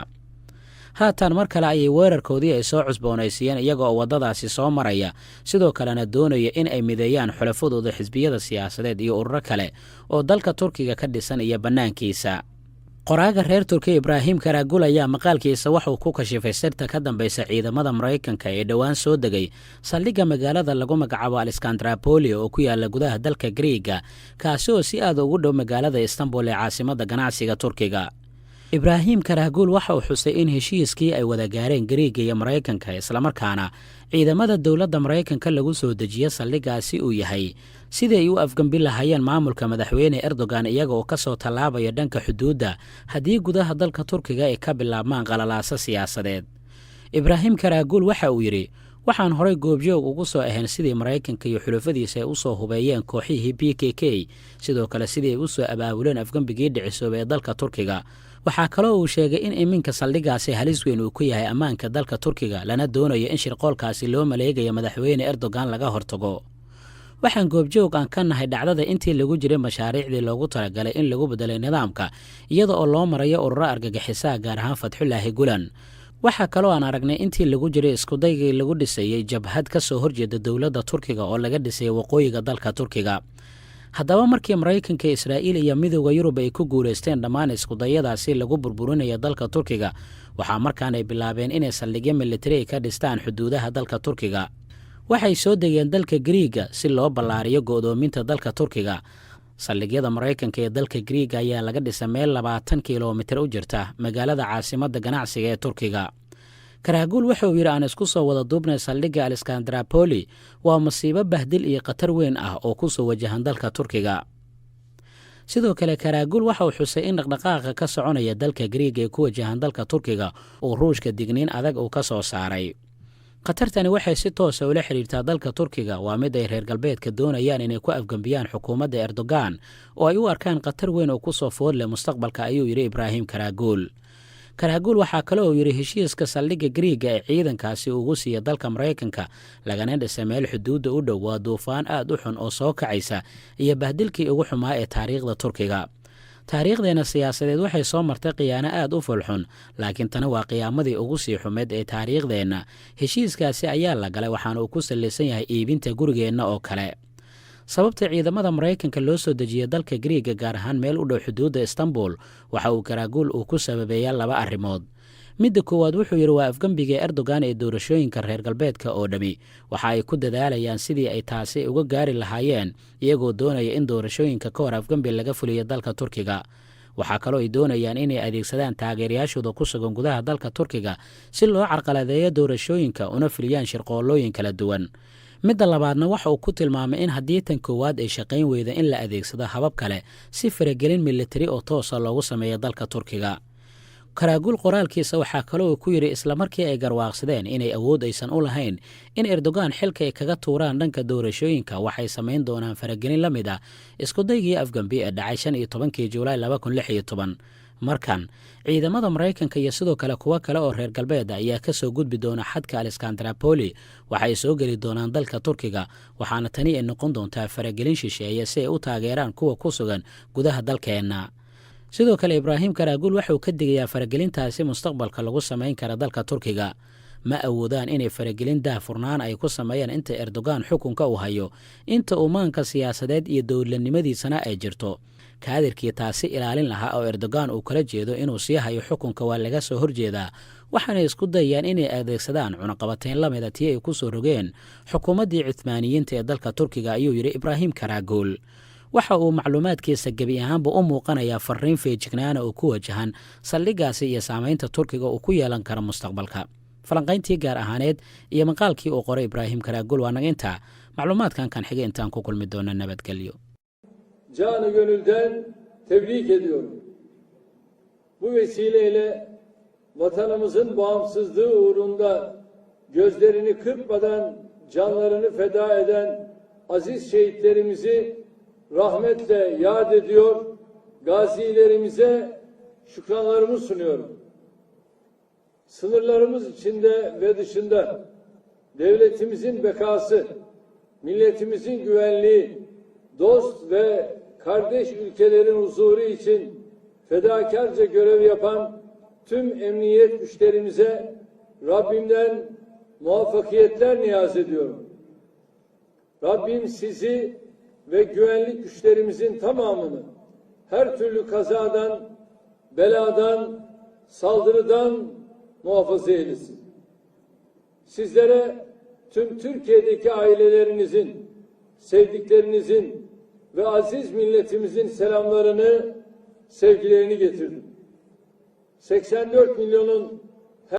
haatan mar kale ayay weerarkoodii ay soo cusboonaysiiyeen iyaga oo waddadaasi soo maraya sidoo kalena doonaya in ay mideeyaan xulafadooda xisbiyada siyaasadeed iyo ururo kale oo dalka turkiga ka dhisan iyo bannaankiisa qoraaga reer turkiya ibraahim karaagul ayaa maqaalkiisa waxuu ku kashifay sirta ka dambaysa ciidamada maraykanka ee dhowaan soo degay saldhigga magaalada lagu magacaabo aleskandraboli oo ku yaala gudaha dalka griiga kaasi oo si aad ugu dhow magaalada istanbul ee caasimadda ganacsiga turkiga ibraahim karaagul waxa uu xusay in heshiiskii ay wada gaareen griiga iyo maraykanka islamarkaana ciidamada dowladda maraykanka lagu soo dejiye saldhiggaasi uu yahay sidii ay u afgembi lahaayeen maamulka madaxweyne erdogan iyaga oo ka soo tallaabaya dhanka xuduudda haddii gudaha dalka turkiga ay ka bilaabmaan qalalaaso siyaasadeed ibraahim karaagul waxa uu yidhi waxaan horay goobjoog ugu soo ahayn sidii maraykanka iyo xulafadiisa ay u soo hubeeyeen kooxihii b k k sidoo kale sidii ay u soo abaabuleen afgembigii dhicisoobay ee dalka turkiga waxaa kaloo uu sheegay in iminka saldhiggaasi halis weyn uu ku yahay ammaanka dalka turkiga lana doonayo in shirqoolkaasi loo maleegayo madaxweyne erdogan laga hortago waxaan goobjoog aan ka nahay dhacdada intii lagu jiray mashaariicdii loogu talagalay in lagu bedelay nidaamka iyada oo loo marayo ururo argagixisaha gaar ahaan fatxulaahi gulan waxaa kaloo aan aragnay intii lagu jiray iskudaygii lagu dhisayey jabhad ka soo horjeeda dowladda turkiga oo laga dhisay waqooyiga dalka turkiga haddaba markii maraykanka israa'iil iyo midowda yurub ay ku guulaysteen dhammaan iskudayadaasi lagu burburinaya dalka turkiga waxaa markaan ay bilaabeen inay saldhigyo militari ka dhistaan xuduudaha dalka turkiga waxay soo degeen dalka griiga si loo ballaariyo go'doominta dalka turkiga saldhigyada maraykanka ee dalka griiga ayaa laga dhisay meel 20 kilomitir u jirta magaalada caasimadda ganacsiga ee turkiga karaagul wuxuu yidhi aan isku soo wada duubnay saldhigga aleskandraboli waa masiibo bahdil iyo khatar weyn ah oo ku soo wajahan dalka turkiga sidoo kale karaagul waxa uu xusay in dhaqdhaqaaqa ka soconaya dalka griiga ee ku wajahan dalka turkiga uu ruushka digniin adag uu ka soo saaray khatartani waxay si toosa ula xidhiirtaa dalka turkiga waa mid ay reer galbeedka doonayaan inay ku afgembiyaan xukuumadda erdogan oo ay u arkaan khatar weyn oo ku soo food leh mustaqbalka ayuu yidhi ibraahim karaagul karaagul waxaa kale oo yidhi heshiiska saldhigga griiga ee ciidankaasi ugu siiya dalka maraykanka lagana dhisay meel xuduudda u dhow waa duufaan aad u xun oo soo kacaysa iyo bahdilkii ugu xumaa ee taariikhda turkiga taariikhdeenna siyaasadeed waxay soo martay khiyaano aad u fulxun laakiin tani waa qiyaamadii ugu sii xumeed ee taariikhdeenna heshiiskaasi ayaa la galay waxaana uu ku sallaysan yahay iibinta gurigeenna oo kale sababta ciidamada maraykanka loo soo dejiyey dalka griiga gaar ahaan meel u dhow xuduudda istanbul waxa uu karaagul uu ku sababeeyaa 2 arrimood midda koowaad wuxuu yidhi waa afgembiga erdogan ee doorashooyinka reer galbeedka oo dhami waxa ay ku dadaalayaan sidii ay taasi uga gaari lahaayeen iyagoo doonaya in doorashooyinka ka hor afgembi laga fuliyo dalka turkiga waxaa kaloo ay doonayaan inay adeegsadaan taageerayaashooda ku sugan gudaha dalka turkiga si loo carqaladeeyo doorashooyinka una fuliyaan shirqoolooyin kala duwan midda labaadna waxa uu ku tilmaamay in haddii tan koowaad ay shaqayn weyda in la adeegsado habab kale si faragelin militari oo toosa loogu sameeyo dalka turkiga karaagul qoraalkiisa waxaa kaloo uu ku yidhi islamarkii ay garwaaqsadeen inay awood aysan u lahayn in erdogan xilka ay kaga tuuraan dhanka doorashooyinka waxay samayn doonaan faragelin la mid ah iskudaygii afgambi ee dhacay 15 Juulaay 2016 markan ciidamada maraykanka iyo sidoo kale kuwo kale oo reer galbeed ayaa ka soo gudbi doona xadka aleskandraboli waxay soo geli doonaan dalka turkiga waxaana tani ay noqon doontaa faragelin shisheeye si ay u taageeraan kuwa ku sugan gudaha dalkeenna sidoo kale ibraahim karaagul waxauu ka digayaa faragelintaasi mustaqbalka lagu samayn kara dalka turkiga ma awoodaan inay faragelin daahfurnaan ay ku sameeyaan inta erdogan xukunka uu hayo inta uu maanka siyaasadeed iyo dowladnimadiisana ay jirto kaadirkii taasi ilaalin lahaa oo erdogan uu kala jeedo inuu sii hayo xukunka waa laga soo horjeedaa waxaana isku dayayaan inay adeegsadaan cunaqabateyn la mida tii ay ku soo rogeen xukuumaddii cuthmaaniyiinta ee dalka turkiga ayuu yidhi ibraahim karaagul waxa uu macluumaadkiisa gebi ahaanba u muuqanayaa fariin feejignaana oo ku wajahan saldhiggaasi iyo saamaynta turkiga uu ku yeelan karo mustaqbalka falanqayntii gaar ahaaneed iyo maqaalkii uu qoray ibraahim karaagul waa naga intaa macluumaadkan kan xiga intaan ku kulmi doona nabadgelyo canı gönülden tebrik ediyorum. Bu vesileyle vatanımızın bağımsızlığı uğrunda gözlerini kırpmadan canlarını feda eden aziz şehitlerimizi rahmetle yad ediyor, gazilerimize şükranlarımı sunuyorum. Sınırlarımız içinde ve dışında devletimizin bekası, milletimizin güvenliği, dost ve kardeş ülkelerin huzuru için fedakarca görev yapan tüm emniyet güçlerimize Rabbimden muvaffakiyetler niyaz ediyorum. Rabbim sizi ve güvenlik güçlerimizin tamamını her türlü kazadan, beladan, saldırıdan muhafaza eylesin. Sizlere tüm Türkiye'deki ailelerinizin, sevdiklerinizin ve aziz milletimizin selamlarını, sevgilerini getirdim. 84 milyonun